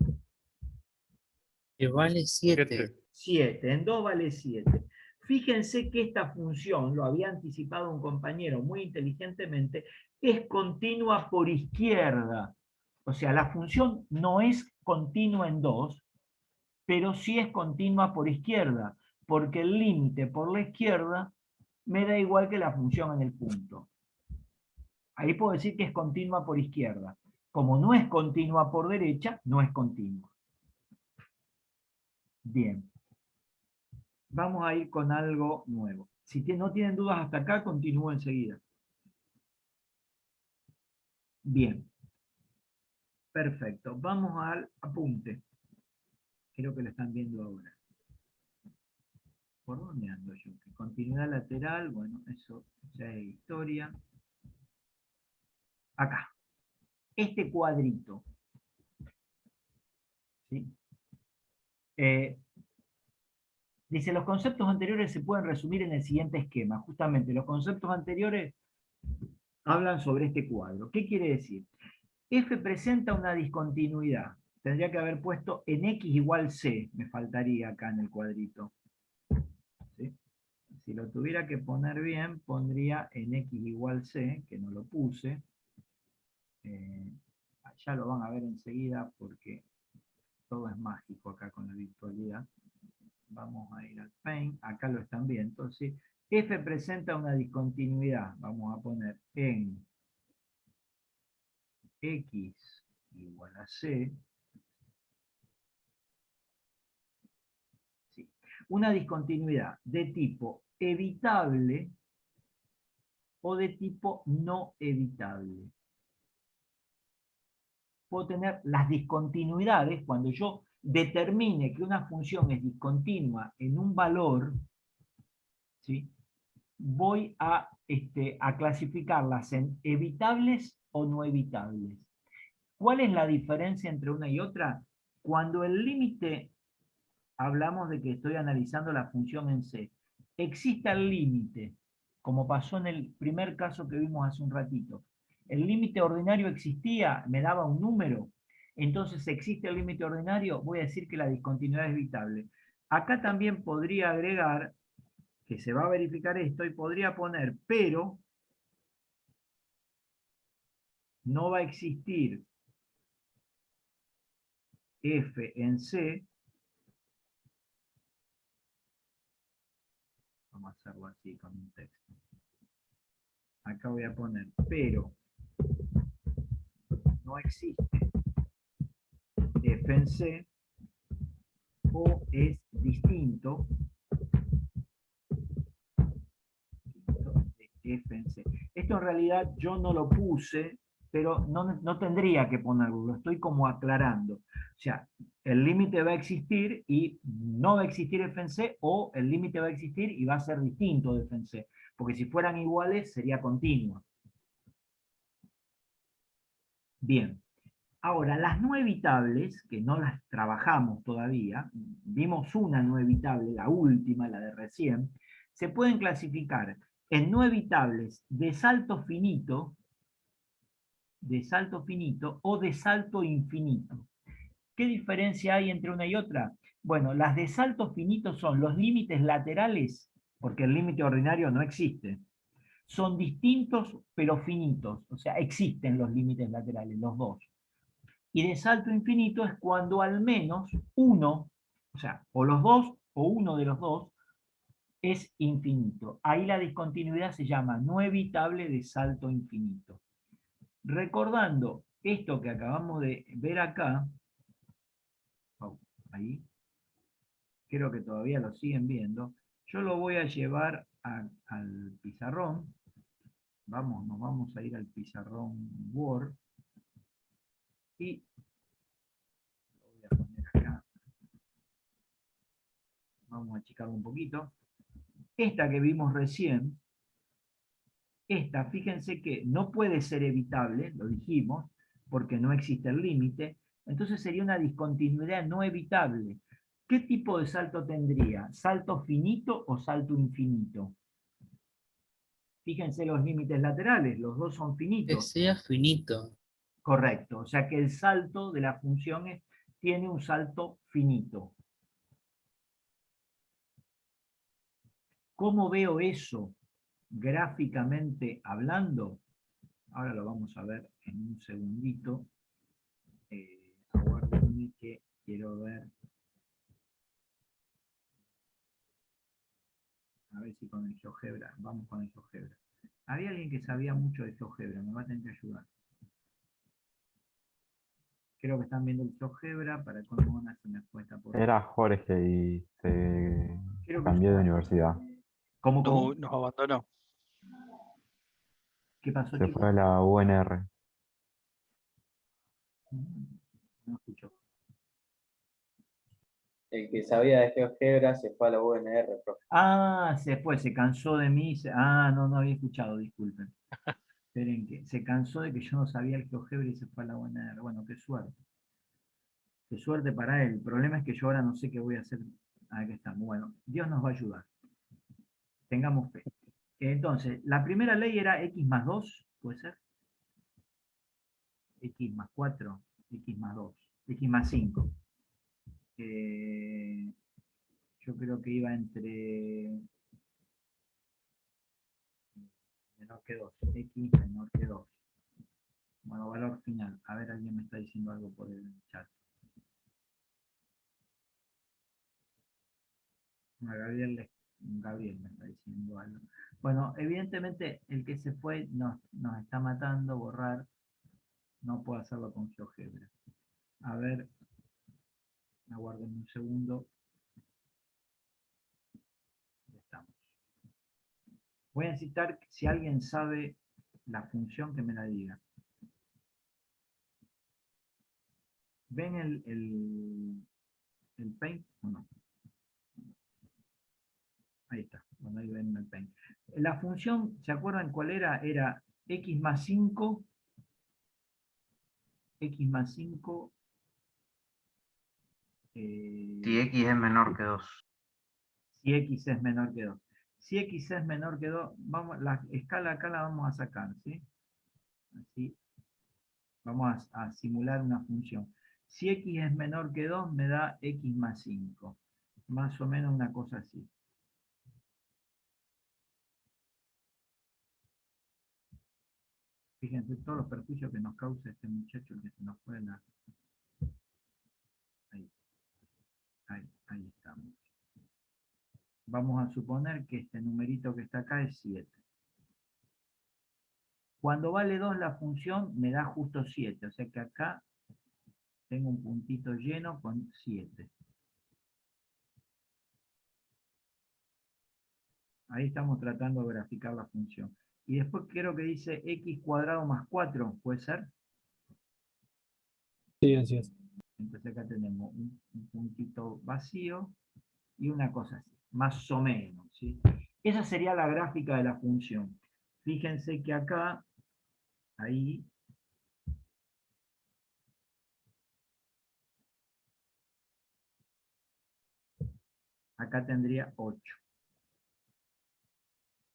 Que vale 7. 7. En 2 vale 7. Fíjense que esta función, lo había anticipado un compañero muy inteligentemente, es continua por izquierda. O sea, la función no es continua en 2, pero sí es continua por izquierda, porque el límite por la izquierda me da igual que la función en el punto. Ahí puedo decir que es continua por izquierda. Como no es continua por derecha, no es continua. Bien. Vamos a ir con algo nuevo. Si no tienen dudas hasta acá, continúo enseguida. Bien. Perfecto. Vamos al apunte. Creo que lo están viendo ahora. ¿Por dónde ando yo? Continuidad lateral, bueno, eso ya es historia. Acá. Este cuadrito. ¿Sí? Dice, los conceptos anteriores se pueden resumir en el siguiente esquema. Justamente, los conceptos anteriores hablan sobre este cuadro. ¿Qué quiere decir? F presenta una discontinuidad. Tendría que haber puesto en X igual C. Me faltaría acá en el cuadrito. ¿Sí? Si lo tuviera que poner bien, pondría en X igual C, que no lo puse. Ya lo van a ver enseguida porque todo es mágico acá con la virtualidad. Vamos a ir al Paint, acá lo están viendo. Entonces, F presenta una discontinuidad. Vamos a poner en X igual a C. Sí. Una discontinuidad de tipo evitable o de tipo no evitable. Puedo tener las discontinuidades cuando yo determine que una función es discontinua en un valor, ¿sí? Voy a clasificarlas en evitables o no evitables. ¿Cuál es la diferencia entre una y otra? Cuando el límite, hablamos de que estoy analizando la función en C, existe el límite, como pasó en el primer caso que vimos hace un ratito. El límite ordinario existía, me daba un número, entonces existe el límite ordinario, voy a decir que la discontinuidad es evitable. Acá también podría agregar que se va a verificar esto y podría poner, pero no va a existir F en C. Vamos a hacerlo así con un texto. Acá voy a poner, pero no existe F en C o es distinto de F en C. Esto en realidad yo no lo puse, pero no tendría que ponerlo, lo estoy como aclarando. O sea, el límite va a existir y no va a existir F en C, o el límite va a existir y va a ser distinto de F en C, porque si fueran iguales sería continua. Bien. Ahora, las no evitables, que no las trabajamos todavía, vimos una no evitable, la última, la de recién, se pueden clasificar en no evitables de salto finito o de salto infinito. ¿Qué diferencia hay entre una y otra? Bueno, las de salto finito son los límites laterales, porque el límite ordinario no existe. Son distintos pero finitos, o sea, existen los límites laterales, los dos. Y de salto infinito es cuando al menos uno, o sea, o los dos o uno de los dos, es infinito. Ahí la discontinuidad se llama no evitable de salto infinito. Recordando esto que acabamos de ver acá, ahí, creo que todavía lo siguen viendo, yo lo voy a llevar al pizarrón. Nos vamos a ir al pizarrón Word y lo voy a poner acá. Vamos a achicarlo un poquito. Esta que vimos recién, esta, fíjense que no puede ser evitable, lo dijimos, porque no existe el límite, entonces sería una discontinuidad no evitable. ¿Qué tipo de salto tendría? ¿Salto finito o salto infinito? Fíjense los límites laterales, los dos son Que finitos. sea finito. Correcto, o sea que el salto de la función tiene un salto finito. ¿Cómo veo eso gráficamente hablando? Ahora lo vamos a ver en un segundito. Aguárdenme que quiero ver. A ver si con el GeoGebra. Vamos con el GeoGebra. Había alguien que sabía mucho de GeoGebra. Me va a tener que ayudar. Creo que están viendo el GeoGebra. Para cómo van a hacer una respuesta por. Era Jorge y se Creo que cambió de universidad. ¿Cómo? Nos abandonó. ¿Qué pasó, Se chicos? fue a la UNR. No escucho. El que sabía de GeoGebra se fue a la UNR, profe. Ah, se fue, se cansó de mí. No había escuchado, disculpen. Esperen que se cansó de que yo no sabía el GeoGebra y se fue a la UNR. Bueno, qué suerte. Qué suerte para él. El problema es que yo ahora no sé qué voy a hacer. Aquí estamos. Bueno, Dios nos va a ayudar. Tengamos fe. Entonces, la primera ley era x más 2, ¿puede ser? X más 4, X más 2, X más 5. Yo creo que iba entre menor que 2, X menor que 2. Bueno, valor final. A ver, alguien me está diciendo algo por el chat. Gabriel me está diciendo algo. Bueno, evidentemente el que se fue nos está matando, borrar. No puedo hacerlo con GeoGebra. A ver, aguarden un segundo. Ya estamos. Voy a necesitar, si alguien sabe la función, que me la diga. ¿Ven el Paint o no? Ahí está, bueno, ahí ven el Paint. La función, ¿se acuerdan cuál era? Era x más 5, x más 5. Si x es menor que 2. Si x es menor que 2. Si x es menor que 2, vamos, la escala acá la vamos a sacar, ¿sí? Así. Vamos a simular una función. Si x es menor que 2, me da x más 5. Más o menos una cosa así. Fíjense todos los perjuicios que nos causa este muchacho que se nos fue la... Ahí estamos. Vamos a suponer que este numerito que está acá es 7. Cuando vale 2 la función, me da justo 7. O sea que acá tengo un puntito lleno con 7. Ahí estamos tratando de graficar la función. Y después creo que dice x cuadrado más 4, ¿puede ser? Sí, así es. Entonces acá tenemos un puntito vacío y una cosa así, más o menos, ¿sí? Esa sería la gráfica de la función. Fíjense que acá, ahí, acá tendría 8.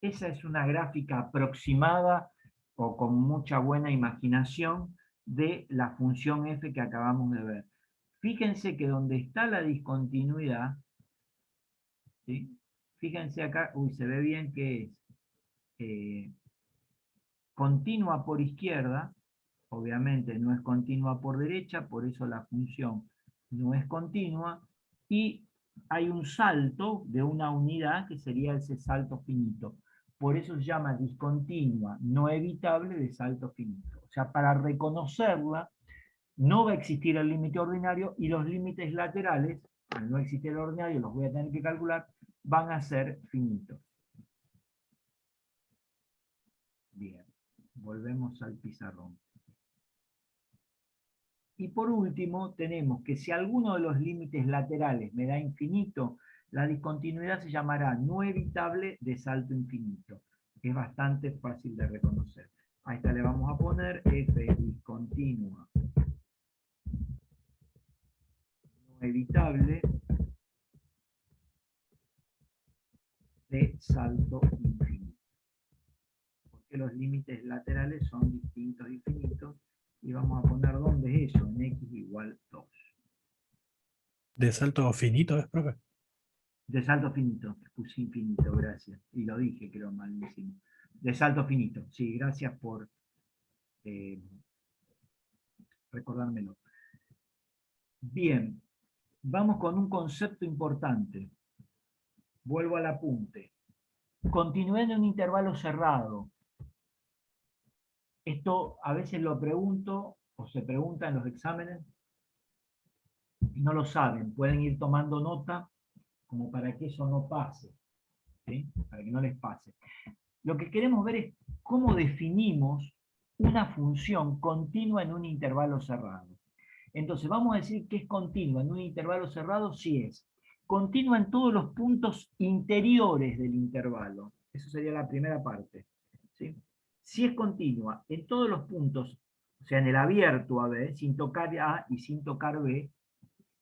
Esa es una gráfica aproximada o con mucha buena imaginación de la función f que acabamos de ver. Fíjense que donde está la discontinuidad, ¿sí? Fíjense acá, se ve bien que es continua por izquierda, obviamente no es continua por derecha, por eso la función no es continua, y hay un salto de una unidad que sería ese salto finito. Por eso se llama discontinua no evitable de salto finito. O sea, para reconocerla, no va a existir el límite ordinario y los límites laterales, al no existir el ordinario, los voy a tener que calcular, van a ser finitos. Bien, volvemos al pizarrón. Y por último, tenemos que si alguno de los límites laterales me da infinito, la discontinuidad se llamará no evitable de salto infinito. Es bastante fácil de reconocer. A esta le vamos a poner f discontinua no evitable de salto infinito. Porque los límites laterales son distintos y finitos. Y vamos a poner dónde es eso, en x igual 2. ¿De salto finito es, profe? De salto finito, puse infinito, gracias. Y lo dije, creo, malísimo. De salto finito, sí, gracias por recordármelo. Bien, vamos con un concepto importante. Vuelvo al apunte. Continué en un intervalo cerrado. Esto a veces lo pregunto, o se pregunta en los exámenes, y no lo saben. Pueden ir tomando nota como para que eso no pase. ¿sí? Para que no les pase. Lo que queremos ver es cómo definimos una función continua en un intervalo cerrado. Entonces vamos a decir que es continua en un intervalo cerrado si es continua en todos los puntos interiores del intervalo. Eso sería la primera parte, ¿sí? Si es continua en todos los puntos, o sea, en el abierto AB, sin tocar A y sin tocar B,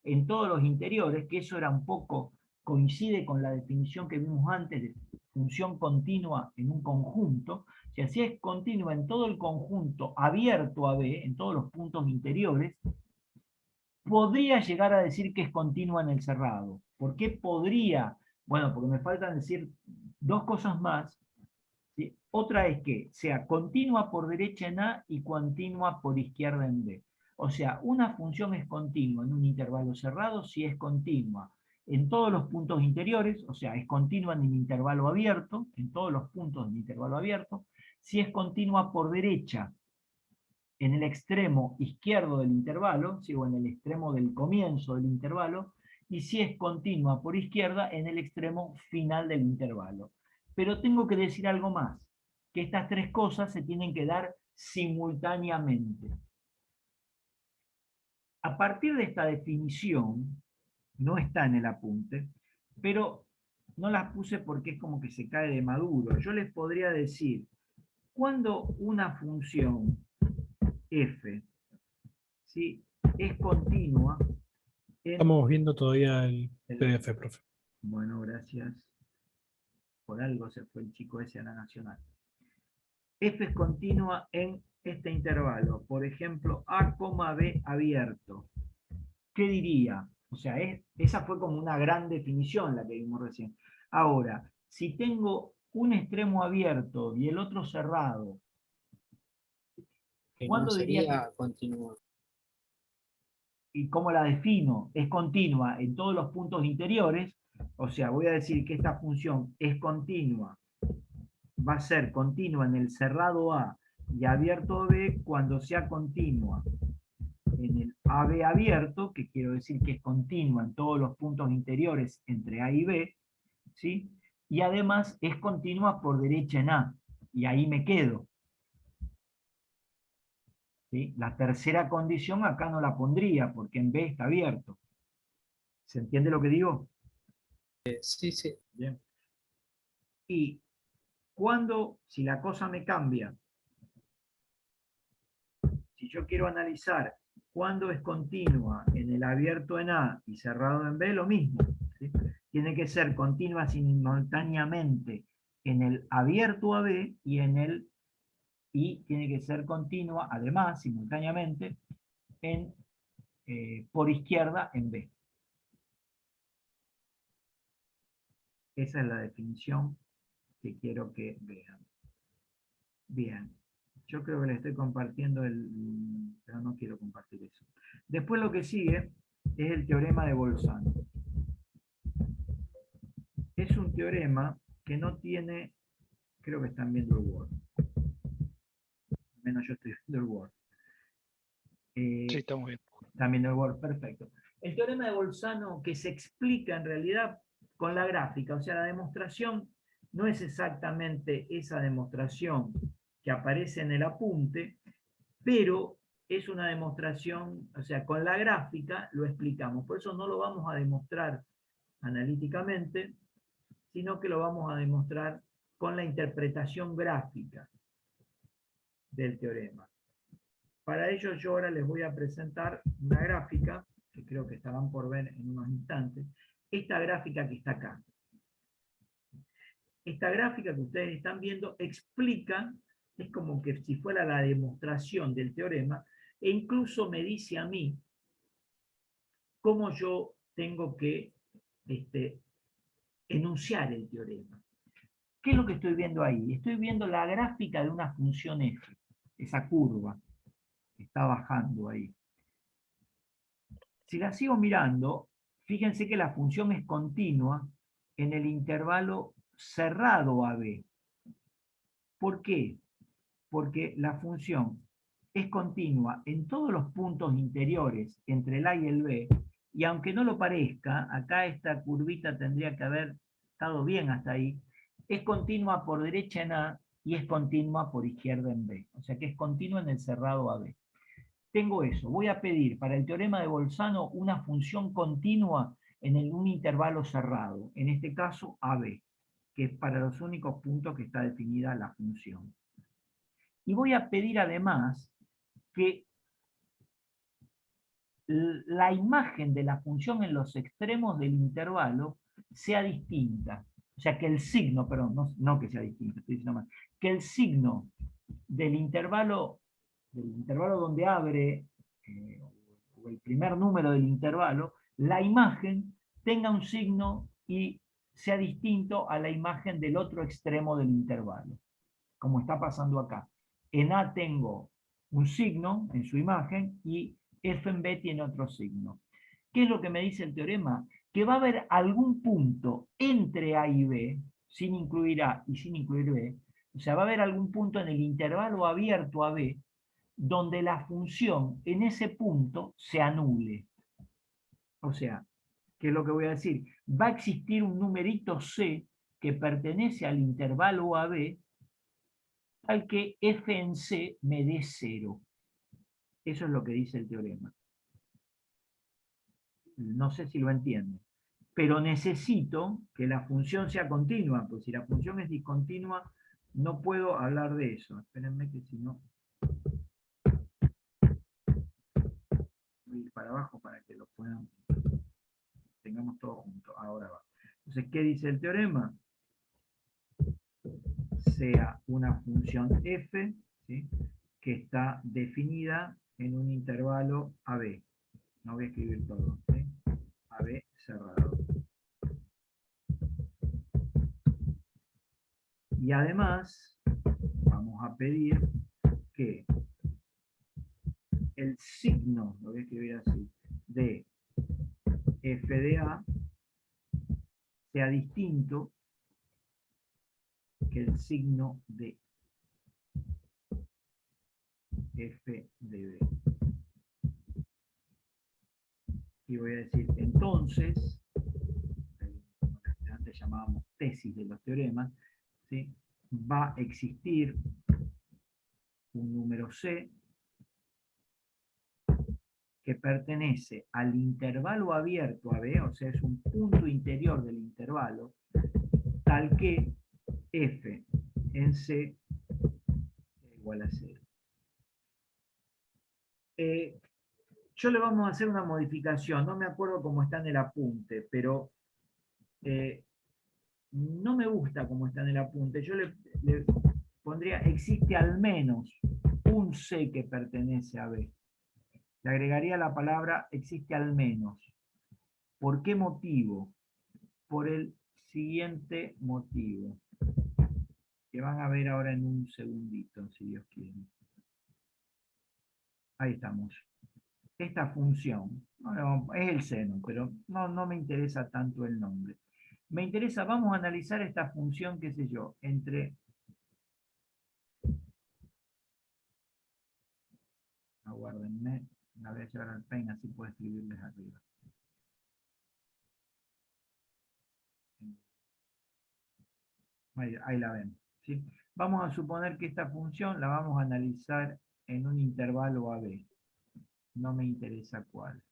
en todos los interiores, que eso era un poco, coincide con la definición que vimos antes de función continua en un conjunto. Si así es continua en todo el conjunto abierto a B, en todos los puntos interiores, podría llegar a decir que es continua en el cerrado. ¿Por qué podría? Bueno, porque me faltan decir dos cosas más. ¿Sí? Otra es que sea continua por derecha en A y continua por izquierda en B. O sea, una función es continua en un intervalo cerrado si es continua en todos los puntos interiores, o sea, es continua en el intervalo abierto, en todos los puntos del intervalo abierto, si es continua por derecha en el extremo izquierdo del intervalo, ¿sí? O en el extremo del comienzo del intervalo, y si es continua por izquierda en el extremo final del intervalo. Pero tengo que decir algo más, que estas tres cosas se tienen que dar simultáneamente. A partir de esta definición, no está en el apunte, pero no las puse porque es como que se cae de maduro. Yo les podría decir, cuando una función f, ¿sí?, es continua en... Estamos viendo todavía el PDF, profe. Bueno, gracias. Por algo se fue el chico ese a la Nacional. F es continua en este intervalo. Por ejemplo, A, B abierto. ¿Qué diría? O sea, esa fue como una gran definición la que vimos recién. Ahora, si tengo un extremo abierto y el otro cerrado, Que no ¿cuándo diría que... sería continua. ¿Y cómo la defino? Es continua en todos los puntos interiores, o sea, voy a decir que esta función es continua, va a ser continua en el cerrado A y abierto B cuando sea continua en el AB abierto, que quiero decir que es continua en todos los puntos interiores entre A y B, ¿sí? Y además es continua por derecha en A, y ahí me quedo. ¿Sí? La tercera condición acá no la pondría, porque en B está abierto. ¿Se entiende lo que digo? Sí, sí. Bien. Y cuando, si la cosa me cambia, si yo quiero analizar cuándo es continua en el abierto en A y cerrado en B, lo mismo, ¿sí? Tiene que ser continua simultáneamente en el abierto a B y tiene que ser continua, además, simultáneamente, por izquierda en B. Esa es la definición que quiero que vean. Bien, yo creo que les estoy compartiendo pero no quiero compartir eso. Después lo que sigue es el teorema de Bolzano. Es un teorema que no tiene, creo que están viendo el Word. Al menos yo estoy viendo el Word. Sí, estamos bien. Están viendo el Word, perfecto. El teorema de Bolzano que se explica en realidad con la gráfica, o sea, la demostración no es exactamente esa demostración que aparece en el apunte, pero es una demostración, o sea, con la gráfica lo explicamos. Por eso no lo vamos a demostrar analíticamente, sino que lo vamos a demostrar con la interpretación gráfica del teorema. Para ello yo ahora les voy a presentar una gráfica, que creo que estarán por ver en unos instantes, esta gráfica que está acá. Esta gráfica que ustedes están viendo explica, es como que si fuera la demostración del teorema, e incluso me dice a mí cómo yo tengo que enunciar el teorema. ¿Qué es lo que estoy viendo ahí? Estoy viendo la gráfica de una función f, esa curva que está bajando ahí. Si la sigo mirando, fíjense que la función es continua en el intervalo cerrado AB. ¿Por qué? Porque la función es continua en todos los puntos interiores entre el A y el B, y aunque no lo parezca, acá esta curvita tendría que haber estado bien hasta ahí, es continua por derecha en A y es continua por izquierda en B. O sea que es continua en el cerrado AB. Tengo eso. Voy a pedir para el teorema de Bolzano una función continua en un intervalo cerrado. En este caso AB, que es para los únicos puntos que está definida la función. Y voy a pedir además que la imagen de la función en los extremos del intervalo sea distinta. O sea, que el signo, perdón, no que sea distinta, estoy diciendo mal, que el signo del intervalo donde abre, o el primer número del intervalo, la imagen tenga un signo y sea distinto a la imagen del otro extremo del intervalo, como está pasando acá. En A tengo un signo en su imagen y F en B tiene otro signo. ¿Qué es lo que me dice el teorema? Que va a haber algún punto entre A y B, sin incluir A y sin incluir B, o sea, va a haber algún punto en el intervalo abierto a B, donde la función en ese punto se anule. O sea, ¿qué es lo que voy a decir? Va a existir un numerito C que pertenece al intervalo AB, al que f en C me dé 0. Eso es lo que dice el teorema. No sé si lo entienden. Pero necesito que la función sea continua, pues si la función es discontinua, no puedo hablar de eso. Espérenme que si no... Voy a ir para abajo para que lo puedan... Tengamos todo junto. Ahora va. Entonces, ¿qué dice el teorema? Sea una función f, ¿sí?, que está definida en un intervalo AB. No voy a escribir todo, ¿sí? AB cerrado. Y además, vamos a pedir que el signo, lo voy a escribir así, de f de A sea distinto que el signo de f de B. Y voy a decir, entonces, lo que antes llamábamos tesis de los teoremas, ¿sí?, va a existir un número C que pertenece al intervalo abierto AB, o sea, es un punto interior del intervalo, tal que f en C es igual a 0. Yo le vamos a hacer una modificación, no me acuerdo cómo está en el apunte, pero no me gusta cómo está en el apunte. Yo le pondría, existe al menos un C que pertenece a B. Le agregaría la palabra existe al menos. ¿Por qué motivo? Por el siguiente motivo, que van a ver ahora en un segundito, si Dios quiere. Ahí estamos. Esta función, es el seno, pero no me interesa tanto el nombre. Me interesa, vamos a analizar esta función, qué sé yo, entre... Aguárdenme, la voy a llevar al pen, así puedo escribirles arriba. Ahí la ven, ¿sí? Vamos a suponer que esta función la vamos a analizar en un intervalo AB. No me interesa cuál.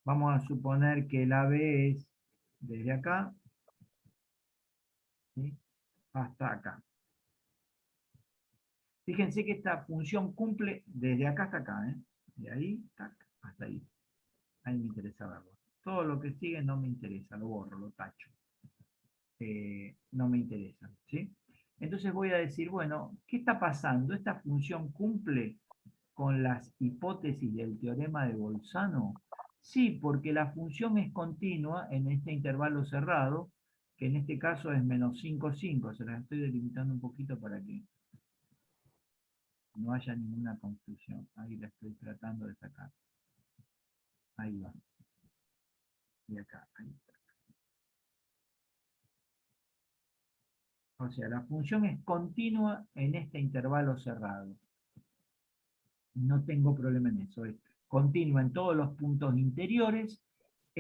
Vamos a suponer que el AB es desde acá, ¿sí?, hasta acá. Fíjense que esta función cumple desde acá hasta acá, ¿eh? De ahí, tac, hasta ahí. Ahí me interesa verlo. Todo lo que sigue no me interesa, lo borro, lo tacho. No me interesa, ¿sí? Entonces voy a decir, bueno, ¿qué está pasando? ¿Esta función cumple con las hipótesis del teorema de Bolzano? Sí, porque la función es continua en este intervalo cerrado, que en este caso es menos 5, 5. Se las estoy delimitando un poquito para que no haya ninguna confusión. Ahí la estoy tratando de sacar. Ahí va. Y acá, ahí está. O sea, la función es continua en este intervalo cerrado. No tengo problema en eso. Es continua en todos los puntos interiores,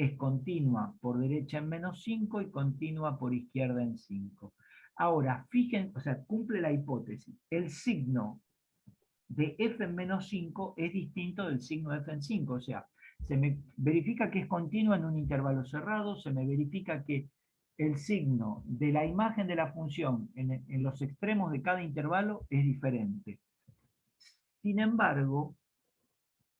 es continua por derecha en -5 y continua por izquierda en 5. Ahora, fíjense, o sea, cumple la hipótesis. El signo de f en -5 es distinto del signo de f en 5. O sea, se me verifica que es continua en un intervalo cerrado, se me verifica que el signo de la imagen de la función en los extremos de cada intervalo es diferente. Sin embargo,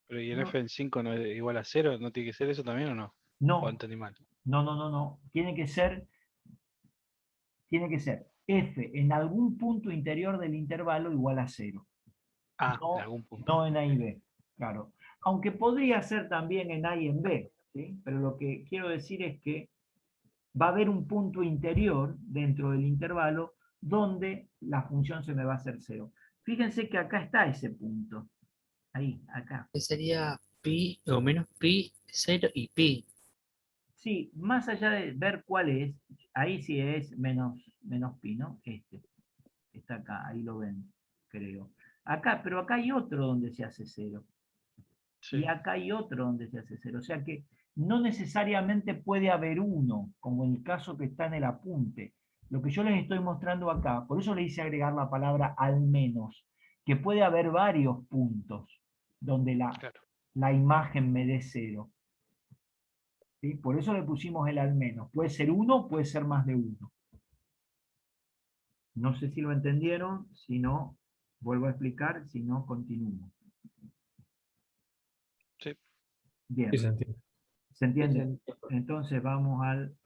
Pero ¿y el no, f en 5 no es igual a 0? ¿No tiene que ser eso también o no? ¿O no, entendí mal? no. Tiene que ser f en algún punto interior del intervalo igual a 0. Ah, en No, algún punto. no en A y B, claro. Aunque podría ser también en A y en B, ¿sí? Pero lo que quiero decir es que va a haber un punto interior dentro del intervalo donde la función se me va a hacer 0. Fíjense que acá está ese punto. Ahí, acá. Que sería pi o menos pi, 0 y pi. Sí, más allá de ver cuál es, ahí sí es menos pi, ¿no? Este, está acá, ahí lo ven, creo. Acá, pero acá hay otro donde se hace 0. Y Sí. acá hay otro donde se hace 0. O sea que no necesariamente puede haber uno, como en el caso que está en el apunte. Lo que yo les estoy mostrando acá, por eso le hice agregar la palabra al menos, que puede haber varios puntos donde Claro. la imagen me dé 0. ¿Sí? Por eso le pusimos el al menos. Puede ser uno, puede ser más de uno. No sé si lo entendieron, si no, vuelvo a explicar, si no, continúo. Sí. Bien, Sí, se entiende. ¿se Sí, entiende? sí, profe. Entonces vamos al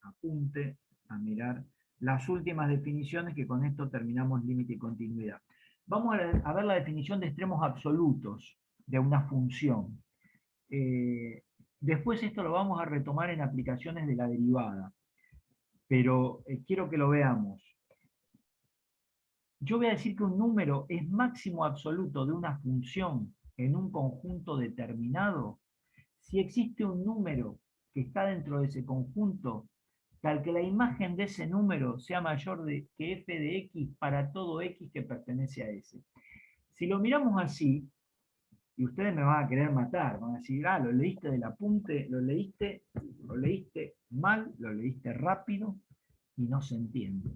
apunte, a mirar las últimas definiciones, que con esto terminamos límite y continuidad. Vamos a ver la definición de extremos absolutos de una función. Después esto lo vamos a retomar en aplicaciones de la derivada, pero quiero que lo veamos. Yo voy a decir que un número es máximo absoluto de una función en un conjunto determinado si existe un número que está dentro de ese conjunto, tal que la imagen de ese número sea mayor que f de x para todo x que pertenece a S. Si lo miramos así, y ustedes me van a querer matar, van a decir, ah, lo leíste del apunte, lo leíste mal, lo leíste rápido y no se entiende.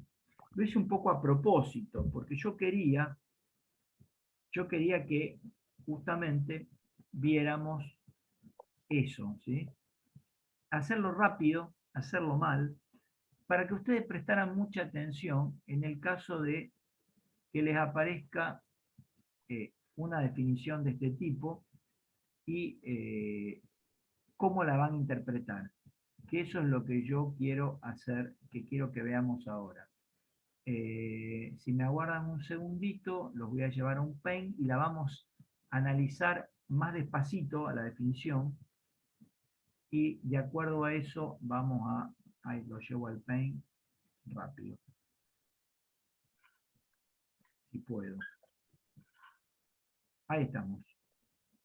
Lo hice un poco a propósito, porque yo quería que justamente viéramos eso, ¿sí? Hacerlo rápido, hacerlo mal, para que ustedes prestaran mucha atención en el caso de que les aparezca una definición de este tipo y cómo la van a interpretar. Que eso es lo que yo quiero hacer, que quiero que veamos ahora. Si me aguardan un segundito, los voy a llevar a un Paint y la vamos a analizar más despacito a la definición, y de acuerdo a eso vamos a, ahí lo llevo al Paint rápido, si puedo. Ahí estamos.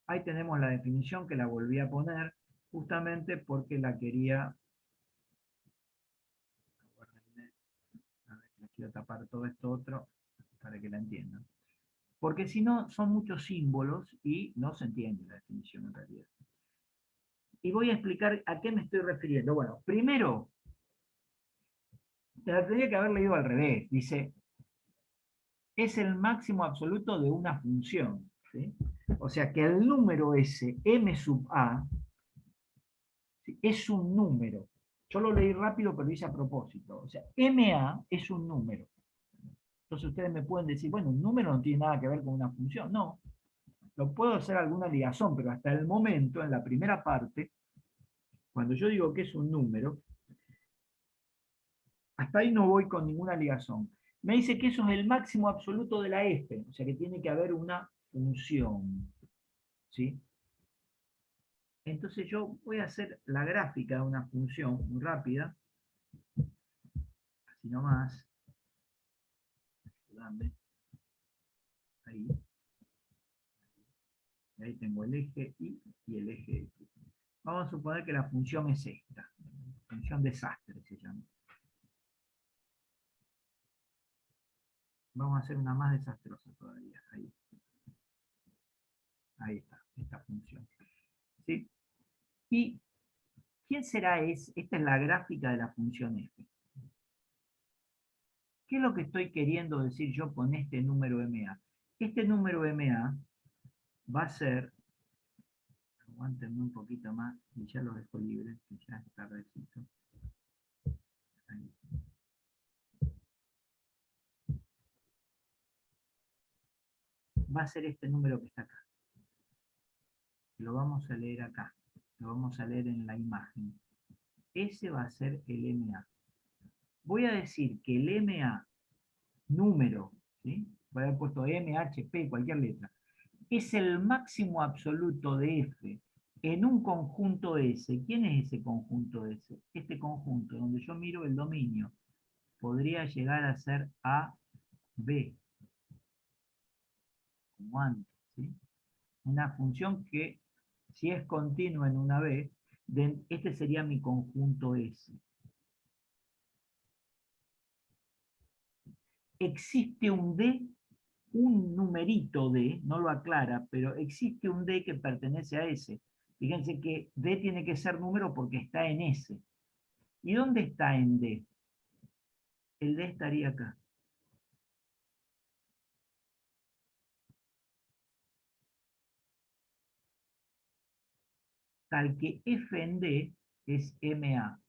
Ahí tenemos la definición, que la volví a poner justamente porque la quería, a ver, les quiero tapar todo esto otro para que la entiendan. Porque si no, son muchos símbolos y no se entiende la definición en realidad. Y voy a explicar a qué me estoy refiriendo. Bueno, primero, te la tendría que haber leído al revés. Dice, es el máximo absoluto de una función, ¿sí? O sea que el número ese, m sub a, ¿sí? Es un número. Yo lo leí rápido, pero lo hice a propósito. O sea, MA es un número. Entonces ustedes me pueden decir, bueno, un número no tiene nada que ver con una función. No, lo puedo hacer alguna ligazón, pero hasta el momento, en la primera parte, cuando yo digo que es un número, hasta ahí no voy con ninguna ligazón. Me dice que eso es el máximo absoluto de la f, o sea que tiene que haber una función, ¿sí? Entonces yo voy a hacer la gráfica de una función muy rápida, así nomás. Ayúdame. Ahí. Ahí tengo el eje Y y el eje X. Vamos a suponer que la función es esta. Función desastre se llama. Vamos a hacer una más desastrosa todavía. Ahí. Ahí está, esta función. ¿Sí? Y será esta es la gráfica de la función f. ¿Qué es lo que estoy queriendo decir yo con este número MA? Este número MA va a ser, aguántenme un poquito más y ya lo dejo libre, que ya es tardecito. Ahí. Va a ser este número que está acá. Lo vamos a leer acá. Lo vamos a leer en la imagen. Ese va a ser el MA. Voy a decir que el MA número, ¿sí? Voy a haber puesto M, H, P, cualquier letra, es el máximo absoluto de F en un conjunto S. ¿Quién es ese conjunto S? Este conjunto, donde yo miro el dominio, podría llegar a ser A, B, como antes, ¿sí? Una función que, si es continua en una B, este sería mi conjunto S. Existe un D, un numerito D, no lo aclara, pero existe un D que pertenece a S. Fíjense que D tiene que ser número porque está en S. ¿Y dónde está en D? El D estaría acá. Tal que F en D es MA,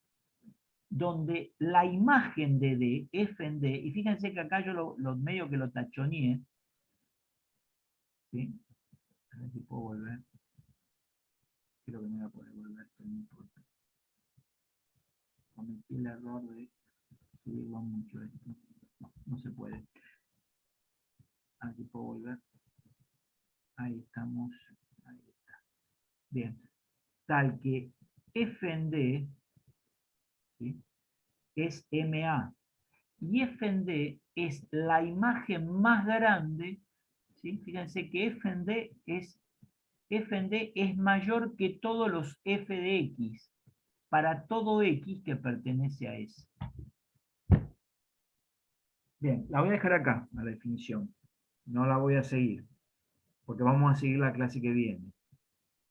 donde la imagen de D, F en D, y fíjense que acá yo lo medio que lo tachoneé, ¿sí? A ver si puedo volver. Creo que no voy a poder volver, pero no importa. Cometí el error de subirlo mucho esto. No, no se puede. A ver si puedo volver. Ahí estamos. Ahí está. Bien. Tal que F en D, ¿sí?, es MA. Y F en D es la imagen más grande, ¿sí? Fíjense que F en D es mayor que todos los F de X, para todo X que pertenece a S. Bien, la voy a dejar acá, la definición. No la voy a seguir, porque vamos a seguir la clase que viene.